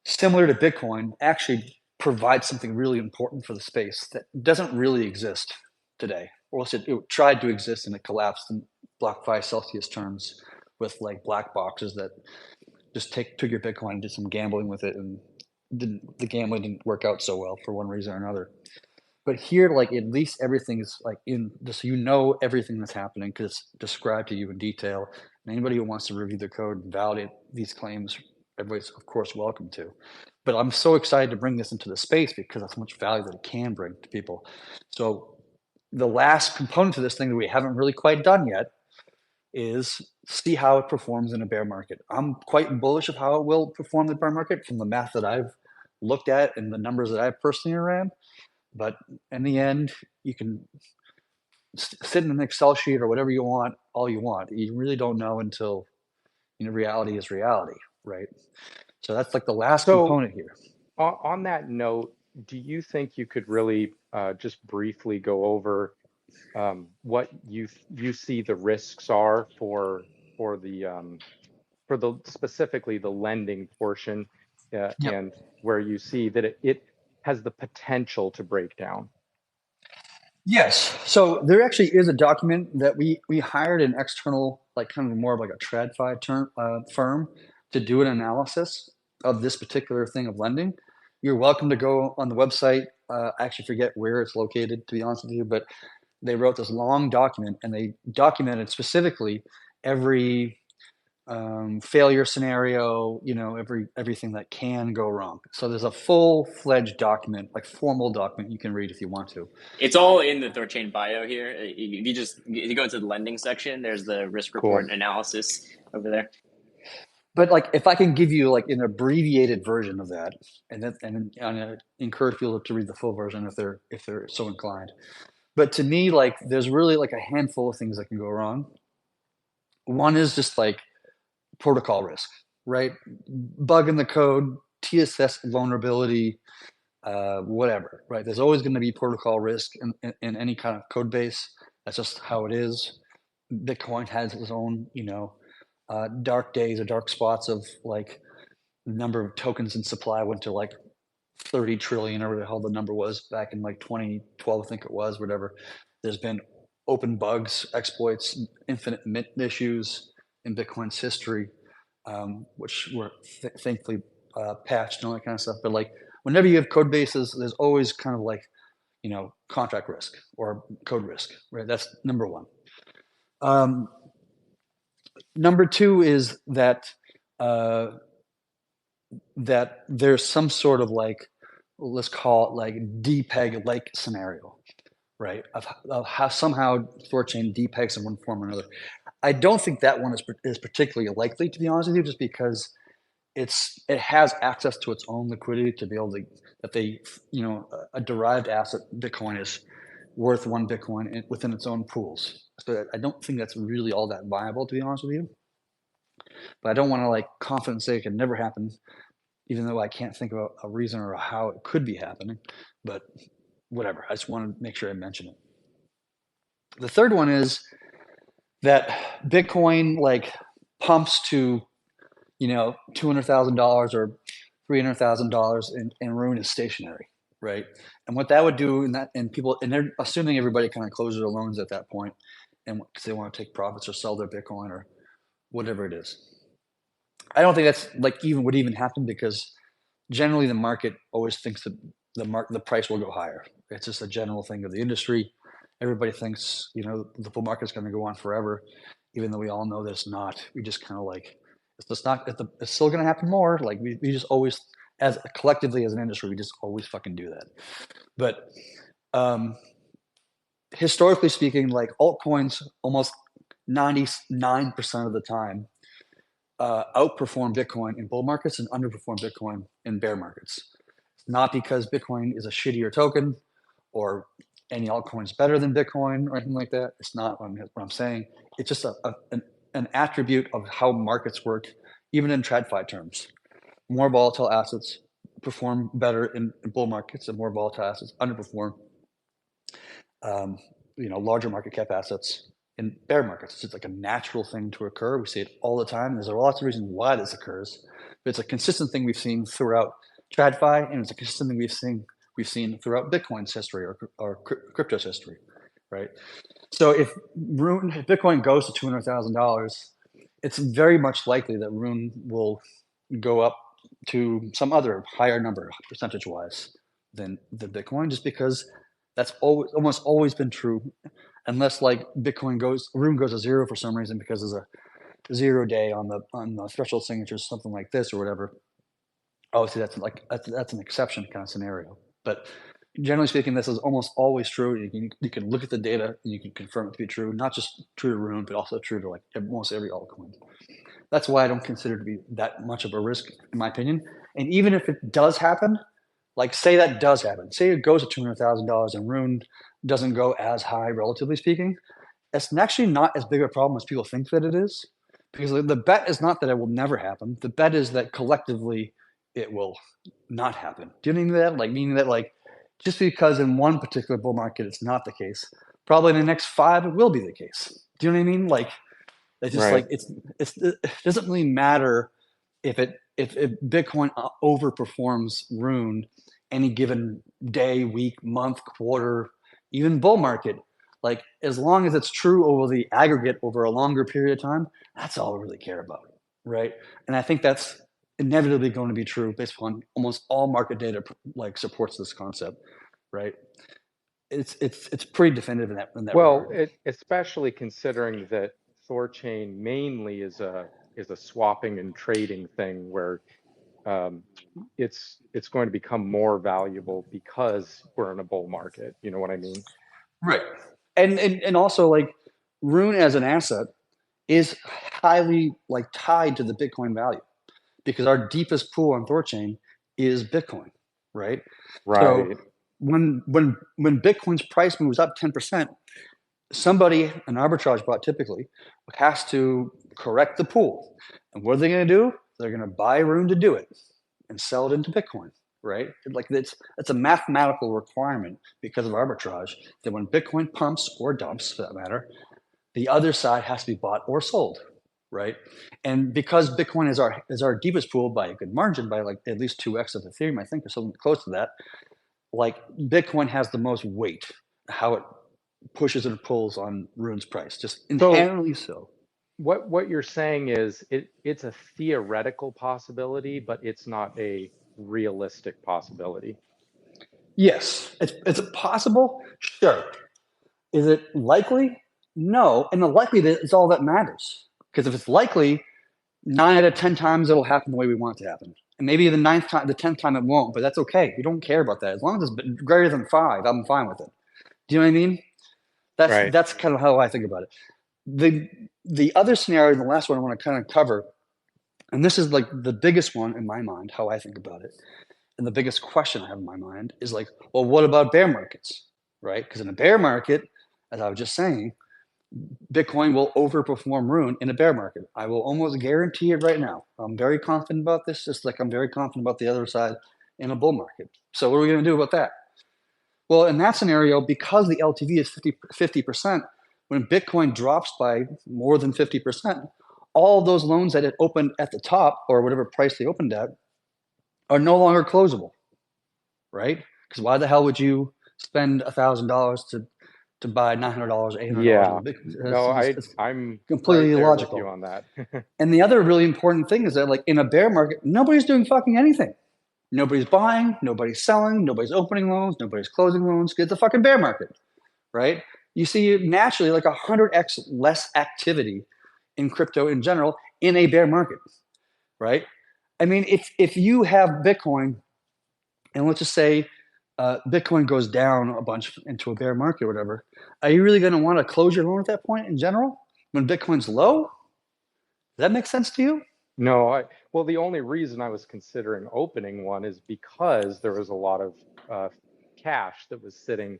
similar to Bitcoin, actually provides something really important for the space that doesn't really exist today. Or else it tried to exist and it collapsed in BlockFi Celsius terms with like black boxes that just took your Bitcoin and did some gambling with it, and the gambling didn't work out so well for one reason or another. But here, like, at least everything's like in just everything that's happening because it's described to you in detail. And anybody who wants to review the code and validate these claims, everybody's of course welcome to. But I'm so excited to bring this into the space because of how much value that it can bring to people. So the last component to this thing that we haven't really quite done yet is see how it performs in a bear market. I'm quite bullish of how it will perform in the bear market from the math that I've looked at and the numbers that I've personally ran. But in the end, you can sit in an Excel sheet or whatever you want, all you want. You really don't know until reality is reality, right? So that's like the last So component here. on that note, do you think you could really just briefly go over what you see the risks are for the specifically the lending portion, Yep. and where you see that it has the potential to break down? Yes. So there actually is a document that we hired an external, like kind of more of like a TradFi firm to do an analysis of this particular thing of lending. You're welcome to go on the website. I actually forget where it's located, to be honest with you, but they wrote this long document and they documented specifically every failure scenario, everything that can go wrong. So there's a full-fledged document, like formal document you can read if you want to. It's all in the THORChain bio here. If you go to the lending section, there's the risk Cool. report analysis over there. But like, if I can give you like an abbreviated version of that, and I encourage people to read the full version if they're so inclined. But to me, like, there's really like a handful of things that can go wrong. One is just like protocol risk, right? Bug in the code, TSS vulnerability, whatever, right? There's always going to be protocol risk in any kind of code base. That's just how it is. Bitcoin has its own, dark days or dark spots of like the number of tokens in supply went to like 30 trillion or whatever the hell the number was back in like 2012, I think it was, whatever. There's been open bugs, exploits, infinite mint issues in Bitcoin's history, which were thankfully patched and all that kind of stuff. But like whenever you have code bases, there's always kind of like, contract risk or code risk, right? That's number one. Number two is that that there's some sort of like, let's call it like depeg-like scenario, right? Of how somehow THORChain depegs in one form or another. I don't think that one is particularly likely, to be honest with you, just because it has access to its own liquidity to be able to, that they, a derived asset, Bitcoin, is worth one Bitcoin within its own pools. So I don't think that's really all that viable, to be honest with you. But I don't want to like confidently say it could never happen, even though I can't think of a reason or how it could be happening. But whatever, I just want to make sure I mention it. The third one is that Bitcoin like pumps to, $200,000 or $300,000 and Rune is stationary, right? And what that would do, and they're assuming everybody kind of closes their loans at that point, and because they want to take profits or sell their Bitcoin or whatever it is. I don't think that's like would even happen, because generally the market always thinks that the price will go higher. It's just a general thing of the industry. Everybody thinks, the bull market's going to go on forever, even though we all know that it's not. We just kind of like, it's still going to happen more. Like we just always, as collectively as an industry, we just always fucking do that. But historically speaking, like altcoins almost 99% of the time outperform Bitcoin in bull markets and underperform Bitcoin in bear markets. Not because Bitcoin is a shittier token or any altcoin is better than Bitcoin or anything like that. It's not what I'm saying. It's just an attribute of how markets work, even in TradFi terms. More volatile assets perform better in bull markets, and more volatile assets underperform larger market cap assets in bear markets. It's just like a natural thing to occur. We see it all the time. There's lots of reasons why this occurs, but it's a consistent thing we've seen throughout TradFi, and it's a consistent thing we've seen throughout Bitcoin's history or crypto's history, right? So if Bitcoin goes to $200,000, it's very much likely that Rune will go up to some other higher number percentage-wise than Bitcoin, just because that's almost always been true, unless like Rune goes to zero for some reason because there's a 0 day on the threshold signatures, something like this or whatever. Obviously, that's an exception kind of scenario. But generally speaking, this is almost always true. You can look at the data and you can confirm it to be true, not just true to Rune, but also true to like almost every altcoin. That's why I don't consider it to be that much of a risk, in my opinion. And even if it does happen, like say that does happen, say it goes to $200,000 and Rune doesn't go as high, relatively speaking, it's actually not as big a problem as people think that it is, because the bet is not that it will never happen. The bet is that collectively it will not happen. Do you know what I mean? That meaning that like just because in one particular bull market it's not the case, probably in the next 5 it will be the case. Do you know what I mean? Like it's just right. Like it doesn't really matter if Bitcoin overperforms Rune any given day, week, month, quarter, even bull market. Like as long as it's true over the aggregate over a longer period of time, that's all we really care about, right? And I think that's inevitably going to be true based on almost all market data like supports this concept, right? It's pretty definitive in that regard. Especially considering that THORChain mainly is a swapping and trading thing where it's going to become more valuable because we're in a bull market. You know what I mean? Right. And also like Rune as an asset is highly like tied to the Bitcoin value, because our deepest pool on THORChain is Bitcoin, right? Right. So when Bitcoin's price moves up 10%, somebody, an arbitrage bot typically, has to correct the pool. And what are they going to do? They're going to buy Rune to do it and sell it into Bitcoin, right? Like it's a mathematical requirement because of arbitrage that when Bitcoin pumps or dumps, for that matter, the other side has to be bought or sold, right? And because Bitcoin is our deepest pool by a good margin, by like at least 2x of Ethereum, I think, or something close to that, like Bitcoin has the most weight, how it pushes and pulls on Rune's price, just inherently so. What you're saying is it's a theoretical possibility, but it's not a realistic possibility. Yes, it's possible. Sure. Is it likely? No, and the likelihood is all that matters. Because if it's likely, 9 out of 10 times it'll happen the way we want it to happen, and maybe the 10th time it won't. But that's okay. We don't care about that as long as it's greater than 5. I'm fine with it. Do you know what I mean? That's kind of how I think about it. The other scenario, the last one I want to kind of cover, and this is like the biggest one in my mind, how I think about it, and the biggest question I have in my mind is like, well, what about bear markets, right? Because in a bear market, as I was just saying, Bitcoin will overperform Rune in a bear market. I will almost guarantee it right now. I'm very confident about this, just like I'm very confident about the other side in a bull market. So what are we going to do about that? Well, in that scenario, because the LTV is 50%, when Bitcoin drops by more than 50%, all those loans that it opened at the top or whatever price they opened at are no longer closable, right? Because why the hell would you spend $1,000 to buy $900, $800? Yeah. No, It's I'm completely right there with illogical. you on that. And the other really important thing is that, like in a bear market, nobody's doing fucking anything. Nobody's buying, nobody's selling, nobody's opening loans, nobody's closing loans. It's a fucking bear market, right? You see naturally like 100x less activity in crypto in general in a bear market, right? I mean, if you have Bitcoin, and let's just say Bitcoin goes down a bunch into a bear market or whatever, are you really going to want to close your loan at that point in general when Bitcoin's low? Does that make sense to you? No, well, the only reason I was considering opening one is because there was a lot of cash that was sitting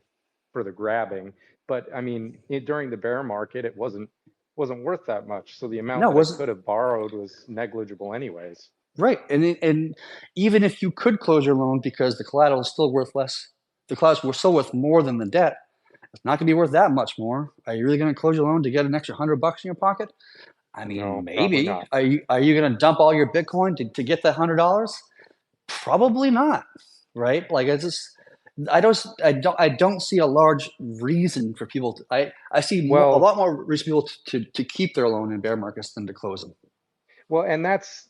for the grabbing. But I mean, during the bear market, it wasn't worth that much. So the amount No, it that I wasn't. could have borrowed was negligible anyways. Right. And even if you could close your loan because the collateral is still worth less, the collateral was still worth more than the debt, it's not going to be worth that much more. Are you really going to close your loan to get an extra $100 in your pocket? I mean, No, probably maybe. not. Are you going to dump all your Bitcoin to get that $100? Probably not. Right? Like it's just I don't see a large reason for people to, I see a lot more reason for people to keep their loan in bear markets than to close them. Well, and that's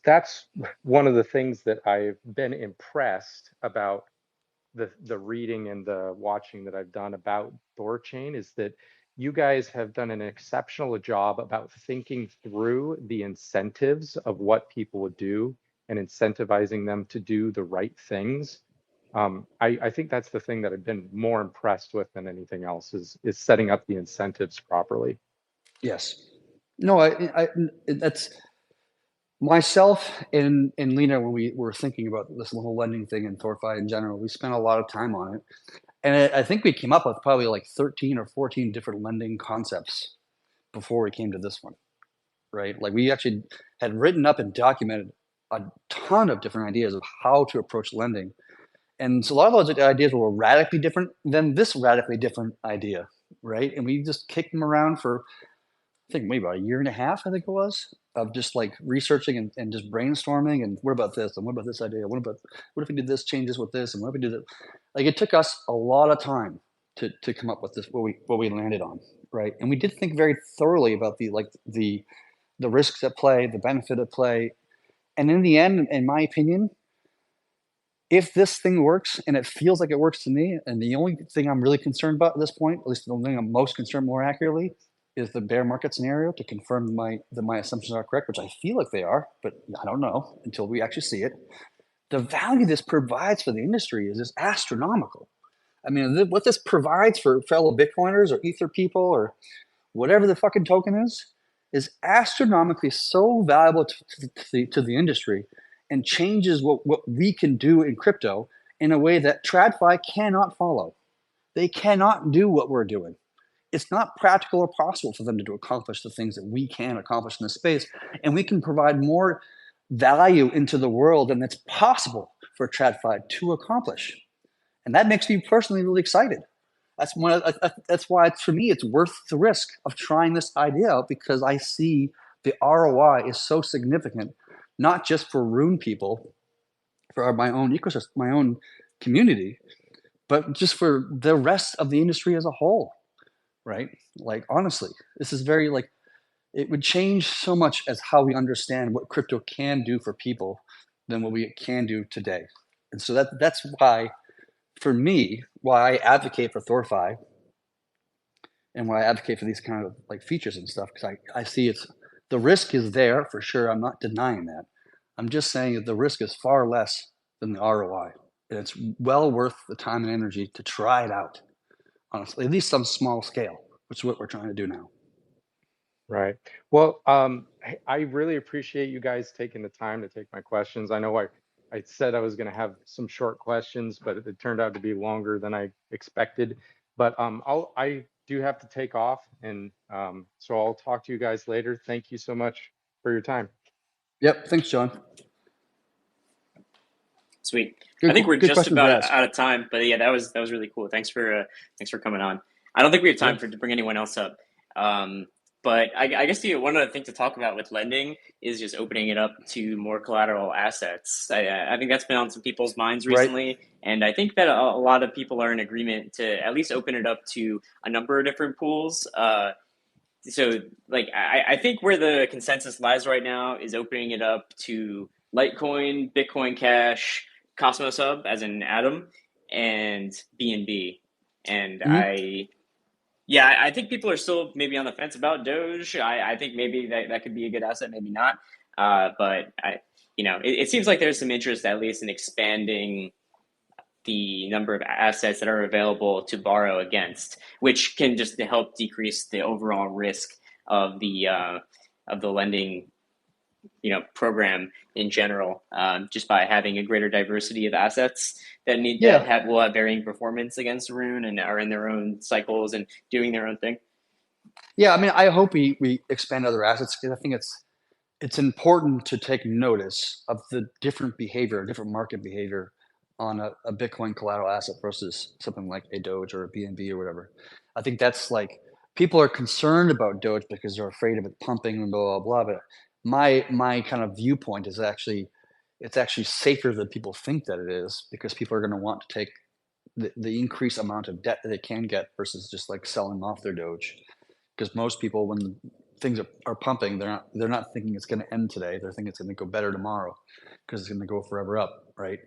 one of the things that I've been impressed about the reading and the watching that I've done about THORChain is that you guys have done an exceptional job about thinking through the incentives of what people would do and incentivizing them to do the right things. I think that's the thing that I've been more impressed with than anything else is setting up the incentives properly. Yes. No, that's myself and Lena, when we were thinking about this whole lending thing and THORFi in general, we spent a lot of time on it. And I think we came up with probably like 13 or 14 different lending concepts before we came to this one, right? Like we actually had written up and documented a ton of different ideas of how to approach lending. And so a lot of those ideas were radically different than this radically different idea, right? And we just kicked them around for, I think maybe about a year and a half, I think it was, of just like researching and just brainstorming. And what about this? And what about this idea? What if we did this, change this with this? And what if we do that? Like it took us a lot of time to come up with this, what we landed on, right? And we did think very thoroughly about the risks at play, the benefit at play. And in the end, in my opinion, if this thing works and it feels like it works to me, and the only thing I'm really concerned about at this point, at least the only thing I'm most concerned more accurately, is the bear market scenario to confirm that my assumptions are correct, which I feel like they are, but I don't know until we actually see it. The value this provides for the industry is just astronomical. I mean, what this provides for fellow Bitcoiners or Ether people or whatever the fucking token is astronomically so valuable to the industry and changes what we can do in crypto in a way that TradFi cannot follow. They cannot do what we're doing. it's not practical or possible for them to accomplish the things that we can accomplish in this space. And we can provide more value into the world than it's possible for TradFi to accomplish. And that makes me personally really excited. That's why for me it's worth the risk of trying this idea out, because I see the ROI is so significant, not just for Rune people, for my own ecosystem, my own community, but just for the rest of the industry as a whole, right? Like, honestly, this is very like, it would change so much as how we understand what crypto can do for people than what we can do today. And so that's why, for me, why I advocate for THORFi and why I advocate for these kind of like features and stuff, because I see the risk is there for sure. I'm not denying that. I'm just saying that the risk is far less than the ROI. And it's well worth the time and energy to try it out, honestly, at least some small scale, which is what we're trying to do now. Right. Well, I really appreciate you guys taking the time to take my questions. I know I said I was going to have some short questions, but it turned out to be longer than I expected. But I do have to take off, and so I'll talk to you guys later. Thank you so much for your time. Yep. Thanks, John. Sweet. Good, I think we're good just questions about asked. out of time, but yeah, that was really cool. Thanks for coming on. I don't think we have time Yeah. to bring anyone else up. But I guess one other thing to talk about with lending is just opening it up to more collateral assets. I think that's been on some people's minds Right. recently, and I think that a lot of people are in agreement to at least open it up to a number of different pools. So like I think where the consensus lies right now is opening it up to Litecoin, Bitcoin Cash, Cosmos Hub, as in Atom, and BNB. And I think people are still maybe on the fence about Doge. I think maybe that could be a good asset, maybe not. But it seems like there's some interest at least in expanding the number of assets that are available to borrow against, which can just help decrease the overall risk of the lending program in general, just by having a greater diversity of assets that will have varying performance against Rune and are in their own cycles and doing their own thing. Yeah, I mean, I hope we expand other assets, because I think it's important to take notice of the different market behavior on a Bitcoin collateral asset versus something like a Doge or a BNB or whatever. I think that's like, people are concerned about Doge because they're afraid of it pumping and blah, blah, blah. But my kind of viewpoint is it's actually safer than people think that it is, because people are going to want to take the increased amount of debt that they can get versus just like selling off their Doge. Because most people, when things are pumping, they're not thinking it's going to end today. They're thinking it's going to go better tomorrow, because it's going to go forever up, right?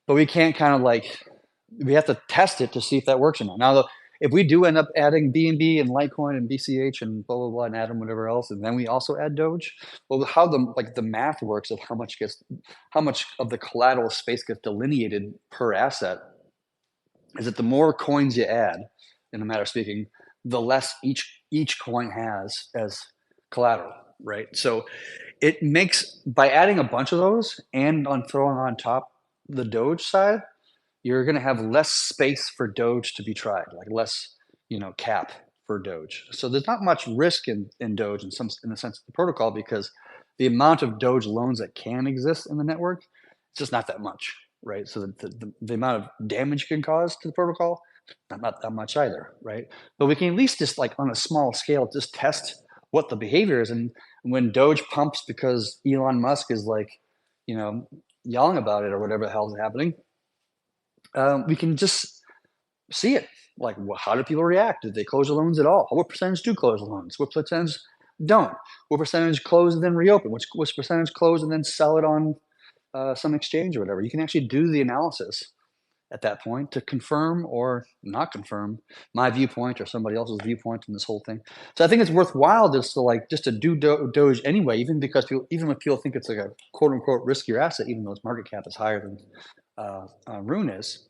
But we can't we have to test it to see if that works or not. Now, if we do end up adding BNB and Litecoin and BCH and blah, blah, blah, and Atom, whatever else, and then we also add Doge, well, how the math works of how much of the collateral space gets delineated per asset is that the more coins you add, in a matter of speaking, the less each coin has as collateral, right? So it makes, by adding a bunch of those and throwing on top the Doge side, you're going to have less space for Doge to be tried, like less, cap for Doge. So there's not much risk in Doge in the sense of the protocol, because the amount of Doge loans that can exist in the network, it's just not that much, right? So the amount of damage it can cause to the protocol, not that much either, right? But we can at least just, like, on a small scale, just test what the behavior is. And when Doge pumps because Elon Musk is like, yelling about it or whatever the hell is happening, we can just see it. Like, how do people react? Did they close the loans at all? What percentage do close the loans? What percentage don't? What percentage close and then reopen? Which percentage close and then sell it on some exchange or whatever? You can actually do the analysis at that point to confirm or not confirm my viewpoint or somebody else's viewpoint in this whole thing. So I think it's worthwhile just to do Doge anyway, even if people think it's like a quote unquote riskier asset, even though its market cap is higher than Rune is.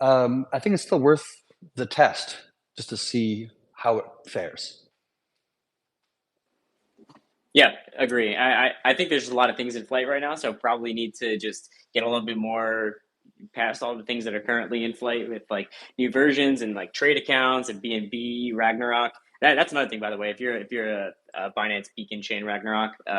I think it's still worth the test just to see how it fares. Yeah, agree. I think there's a lot of things in flight right now, so probably need to just get a little bit more past all the things that are currently in flight with like new versions and like trade accounts and BNB Ragnarok. That's another thing, by the way. If you're a Binance Beacon Chain Ragnarok, you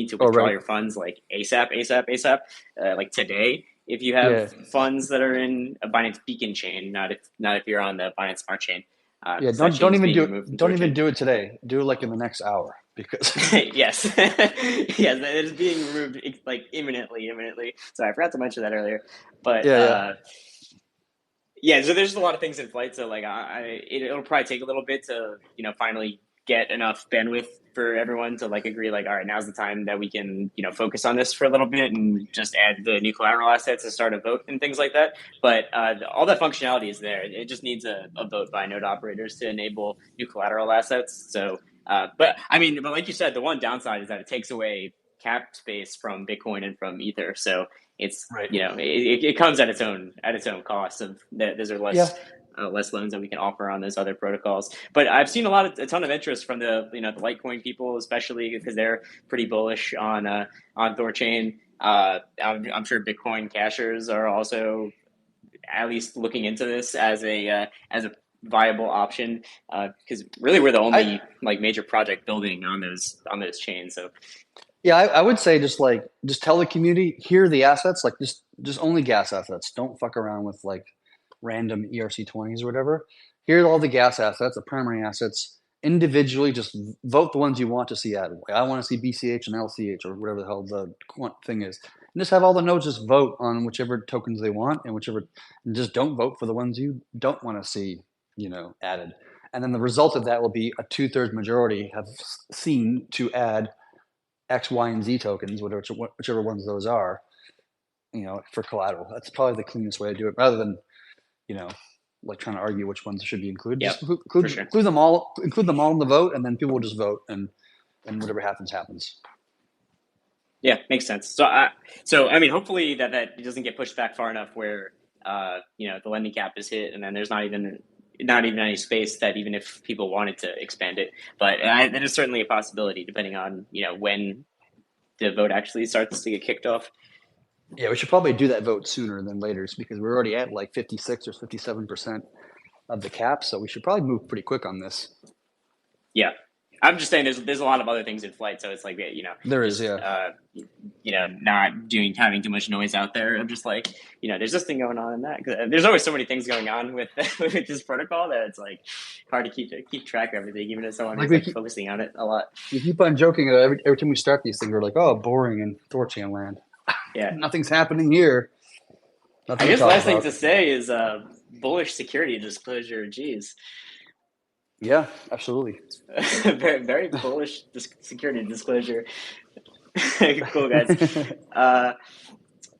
need to Oh, withdraw right. your funds like ASAP, like today. If you have Yeah. funds that are in a Binance Beacon Chain, not if you're on the Binance Smart Chain, Yeah, because that don't chain's even being do removed it. from Don't even THORChain. do it today. Do it like in the next hour because Yes, yes, it is being removed like imminently. Sorry, I forgot to mention that earlier, but yeah. yeah. So there's a lot of things in flight. So like, it'll probably take a little bit to finally get enough bandwidth for everyone to like agree. Like, all right, now's the time that we can focus on this for a little bit and just add the new collateral assets and start a vote and things like that. But all that functionality is there. It just needs a vote by node operators to enable new collateral assets. So. But like you said, the one downside is that it takes away cap space from Bitcoin and from Ether. So it's Right. it comes at its own cost. Of those are Yeah. less loans that we can offer on those other protocols. But I've seen a ton of interest from the the Litecoin people, especially because they're pretty bullish on THORChain. I'm sure Bitcoin cashers are also at least looking into this as a viable option because really we're the only like major project building on those chains. So Yeah, I would say just tell the community, here are the assets, like just only gas assets. Don't fuck around with like random ERC20s or whatever. Here are all the gas assets, the primary assets. Individually, just vote the ones you want to see added. Like I want to see BCH and LCH or whatever the hell the quant thing is. And just have all the nodes just vote on whichever tokens they want and just don't vote for the ones you don't want to see, added. And then the result of that will be a 2/3 majority have seen to add X, Y, and Z tokens, whichever ones those are, for collateral. That's probably the cleanest way to do it, rather than, like trying to argue which ones should be included. Yep, Just for sure. include them all in the vote, and then people will just vote, and whatever happens. Yeah, makes sense. So hopefully that it doesn't get pushed back far enough where the lending cap is hit, and then there's not even any space that even if people wanted to expand it. But that is certainly a possibility, depending on when the vote actually starts to get kicked off. Yeah, we should probably do that vote sooner than later, because we're already at like 56 or 57% of the cap, so we should probably move pretty quick on this. Yeah, I'm just saying there's a lot of other things in flight, so it's like there is, yeah. Not having too much noise out there. I'm just like there's this thing going on in that. There's always so many things going on with with this protocol that it's like hard to keep track of everything, even as someone who's focusing on it a lot. We keep on joking every time we start these things. We're like, oh, boring in THORChain land. Yeah, nothing's happening here. I guess last thing to say is bullish security disclosure. Geez. Yeah, absolutely. very, very bullish security disclosure. Cool, guys.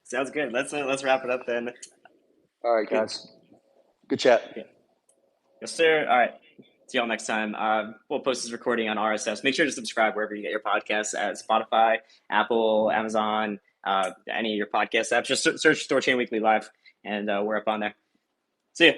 Sounds good. Let's wrap it up then. All right, guys. Good chat. Yeah. Yes, sir. All right. See y'all next time. We'll post this recording on RSS. Make sure to subscribe wherever you get your podcasts, at Spotify, Apple, Amazon, any of your podcast apps. Just search THORChain Weekly Live, and we're up on there. See ya.